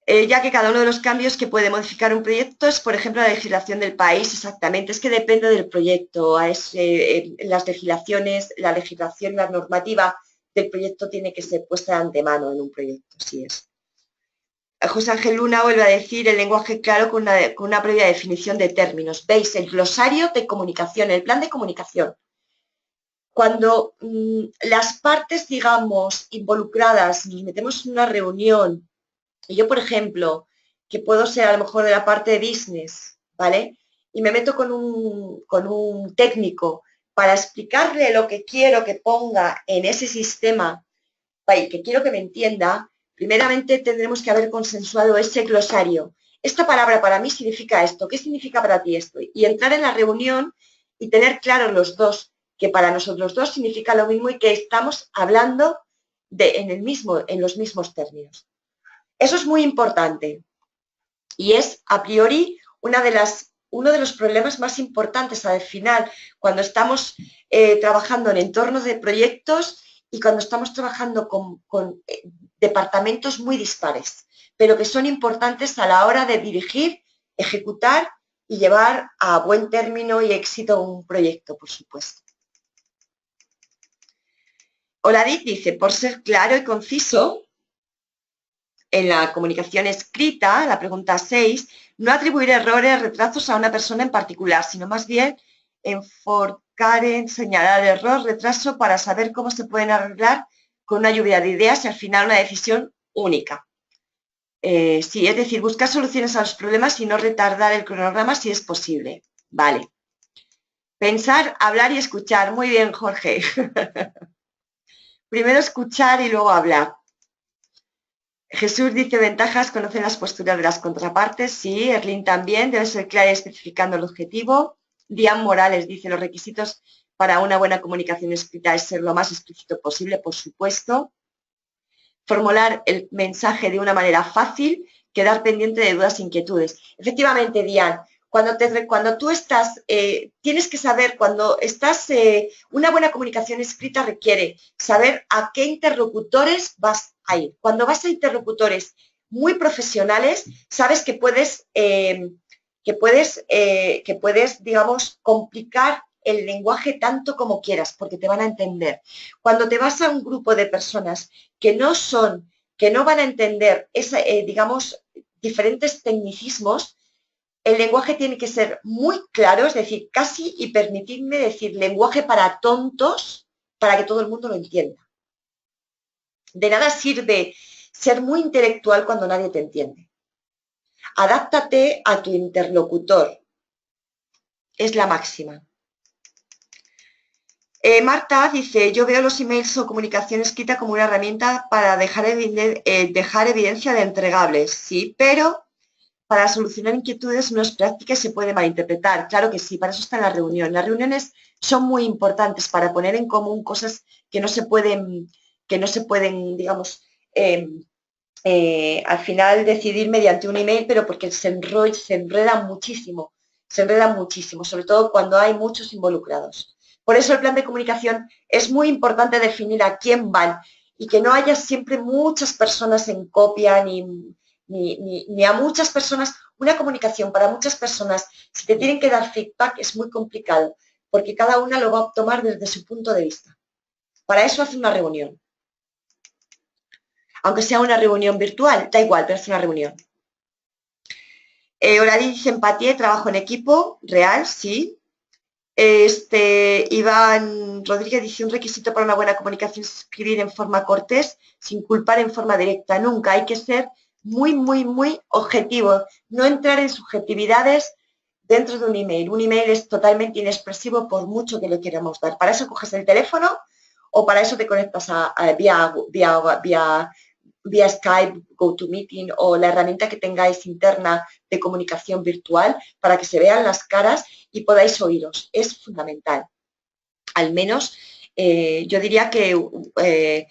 ya que cada uno de los cambios que puede modificar un proyecto es, por ejemplo, la legislación del país. Exactamente, es que depende del proyecto. Las legislaciones, la legislación, la normativa del proyecto tiene que ser puesta de antemano en un proyecto. Así es. José Ángel Luna vuelve a decir el lenguaje claro con una previa definición de términos. Veis, el glosario de comunicación, el plan de comunicación. Cuando las partes, digamos, involucradas, nos metemos en una reunión, y yo, por ejemplo, que puedo ser a lo mejor de la parte de business, ¿vale? Y me meto con un técnico para explicarle lo que quiero que ponga en ese sistema y que quiero que me entienda, primeramente tendremos que haber consensuado ese glosario. Esta palabra para mí significa esto, ¿qué significa para ti esto? Y entrar en la reunión y tener claros los dos, que para nosotros dos significa lo mismo y que estamos hablando en los mismos términos. Eso es muy importante y es a priori uno de los problemas más importantes al final cuando estamos trabajando en entornos de proyectos y cuando estamos trabajando con departamentos muy dispares, pero que son importantes a la hora de dirigir, ejecutar y llevar a buen término y éxito un proyecto, por supuesto. Oladit dice, por ser claro y conciso, en la comunicación escrita, la pregunta 6, no atribuir errores, retrasos a una persona en particular, sino más bien enfocar en señalar error, retraso para saber cómo se pueden arreglar con una lluvia de ideas y al final una decisión única. Sí, es decir, buscar soluciones a los problemas y no retardar el cronograma si es posible. Vale. Pensar, hablar y escuchar. Muy bien, Jorge. Primero escuchar y luego hablar. Jesús dice ventajas, conocen las posturas de las contrapartes. Sí, Erlín también, debe ser clara y especificando el objetivo. Diane Morales dice los requisitos para una buena comunicación escrita es ser lo más explícito posible, por supuesto. Formular el mensaje de una manera fácil, quedar pendiente de dudas e inquietudes. Efectivamente, Diane, cuando tú estás, tienes que saber, cuando estás, una buena comunicación escrita requiere saber a qué interlocutores vas a ir. Cuando vas a interlocutores muy profesionales, sabes que puedes, digamos, complicar el lenguaje tanto como quieras, porque te van a entender. Cuando te vas a un grupo de personas que no van a entender digamos, diferentes tecnicismos, el lenguaje tiene que ser muy claro, es decir, casi, y permitidme decir, lenguaje para tontos, para que todo el mundo lo entienda. De nada sirve ser muy intelectual cuando nadie te entiende. Adáptate a tu interlocutor. Es la máxima. Marta dice, yo veo los emails o comunicación escrita como una herramienta para dejar evidencia de entregables, sí, pero para solucionar inquietudes no es práctica y se puede malinterpretar. Claro que sí, para eso está en la reunión. Las reuniones son muy importantes para poner en común cosas que no se pueden, digamos, al final decidir mediante un email, pero porque se enreda muchísimo, sobre todo cuando hay muchos involucrados. Por eso el plan de comunicación es muy importante definir a quién van y que no haya siempre muchas personas en copia ni a muchas personas. Una comunicación para muchas personas, si te tienen que dar feedback, es muy complicado, porque cada una lo va a tomar desde su punto de vista. Para eso hace una reunión. Aunque sea una reunión virtual, da igual, pero es una reunión. Orali dice empatía y trabajo en equipo, real, sí. Iván Rodríguez dice un requisito para una buena comunicación es escribir en forma cortés, sin culpar en forma directa. Nunca, hay que ser muy, muy, muy objetivo, no entrar en subjetividades dentro de un email. Un email es totalmente inexpresivo por mucho que le queramos dar. Para eso coges el teléfono o para eso te conectas vía Skype, GoToMeeting o la herramienta que tengáis interna de comunicación virtual para que se vean las caras y podáis oíros. Es fundamental. Al menos yo diría que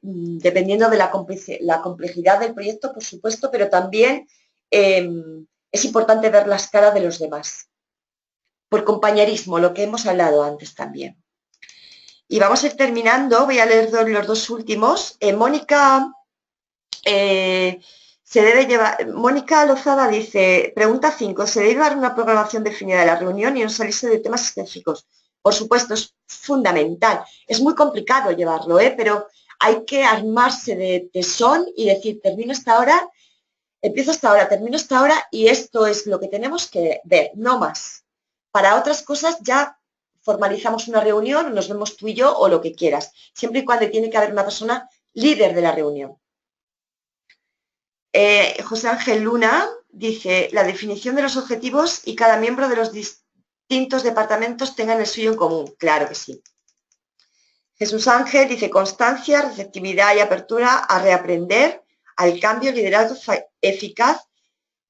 dependiendo de la complejidad del proyecto, por supuesto, pero también es importante ver las caras de los demás. Por compañerismo, lo que hemos hablado antes también. Y vamos a ir terminando, voy a leer los dos últimos. Mónica se debe llevar, Mónica Lozada dice, pregunta 5, ¿se debe llevar una programación definida de la reunión y no salirse de temas específicos? Por supuesto, es fundamental. Es muy complicado llevarlo, pero hay que armarse de tesón y decir, termino esta hora, empiezo esta hora, termino esta hora y esto es lo que tenemos que ver, no más. Para otras cosas ya formalizamos una reunión, nos vemos tú y yo o lo que quieras, siempre y cuando tiene que haber una persona líder de la reunión. José Ángel Luna dice, la definición de los objetivos y cada miembro de los distintos departamentos tengan el suyo en común. Claro que sí. Jesús Ángel dice, constancia, receptividad y apertura a reaprender, al cambio, liderazgo eficaz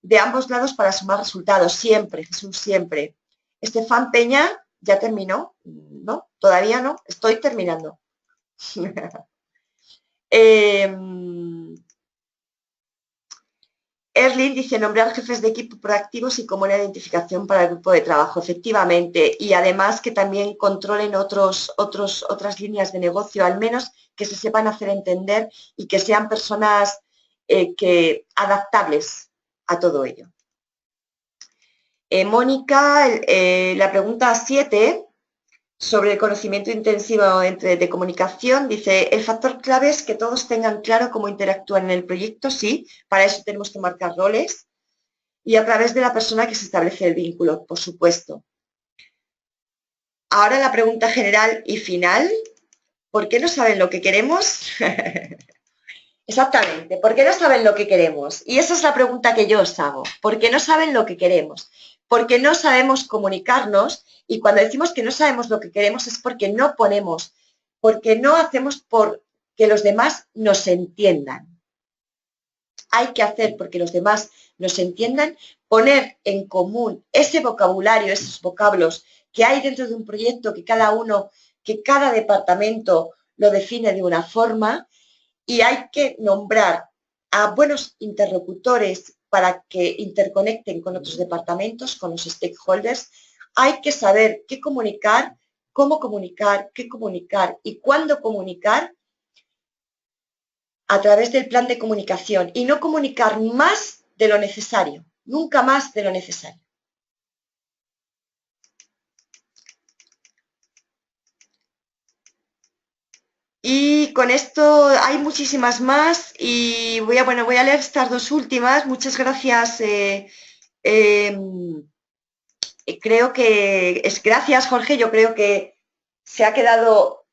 de ambos lados para sumar resultados. Siempre, Jesús, siempre. Estefan Peña, ¿ya terminó? No, todavía no, estoy terminando. Erlin dice nombrar jefes de equipo proactivos y como una identificación para el grupo de trabajo, efectivamente, y además que también controlen otras líneas de negocio, al menos que se sepan hacer entender y que sean personas adaptables a todo ello. Mónica, la pregunta 7 sobre el conocimiento intensivo de comunicación, dice, el factor clave es que todos tengan claro cómo interactúan en el proyecto, sí, para eso tenemos que marcar roles, y a través de la persona que se establece el vínculo, por supuesto. Ahora la pregunta general y final, ¿por qué no saben lo que queremos? Exactamente, ¿por qué no saben lo que queremos? Y esa es la pregunta que yo os hago, ¿por qué no saben lo que queremos? Porque no sabemos comunicarnos y cuando decimos que no sabemos lo que queremos es porque no ponemos, porque no hacemos por que los demás nos entiendan. Hay que hacer porque los demás nos entiendan, poner en común ese vocabulario, esos vocablos que hay dentro de un proyecto que cada departamento lo define de una forma y hay que nombrar a buenos interlocutores para que interconecten con otros departamentos, con los stakeholders. Hay que saber qué comunicar, cómo comunicar, qué comunicar y cuándo comunicar a través del plan de comunicación y no comunicar más de lo necesario, nunca más de lo necesario. Y con esto hay muchísimas más y voy a leer estas dos últimas. Muchas gracias. Creo que gracias, Jorge. Yo creo que se ha quedado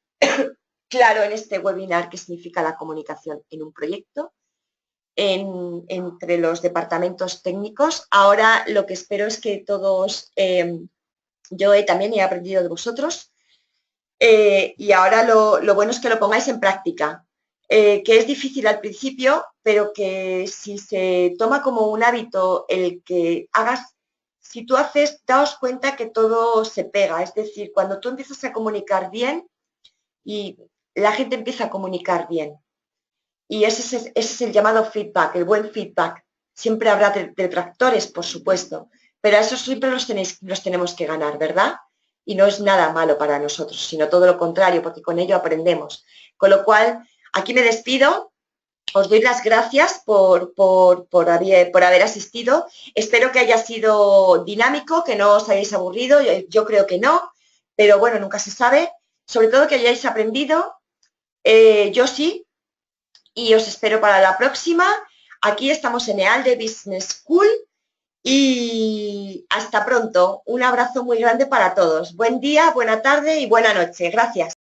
claro en este webinar qué significa la comunicación en un proyecto entre los departamentos técnicos. Ahora lo que espero es que todos, yo también he aprendido de vosotros y ahora lo bueno es que lo pongáis en práctica, que es difícil al principio, pero que si se toma como un hábito el que hagas, si tú haces, daos cuenta que todo se pega, es decir, cuando tú empiezas a comunicar bien y la gente empieza a comunicar bien. Y ese es el llamado feedback, el buen feedback. Siempre habrá detractores, por supuesto, pero a esos siempre los tenemos que ganar, ¿verdad? Y no es nada malo para nosotros, sino todo lo contrario, porque con ello aprendemos. Con lo cual, aquí me despido. Os doy las gracias por haber asistido. Espero que haya sido dinámico, que no os hayáis aburrido. Yo creo que no, pero bueno, nunca se sabe. Sobre todo que hayáis aprendido. Yo sí, y os espero para la próxima. Aquí estamos en EALDE Business School y hasta pronto. Un abrazo muy grande para todos. Buen día, buena tarde y buena noche. Gracias.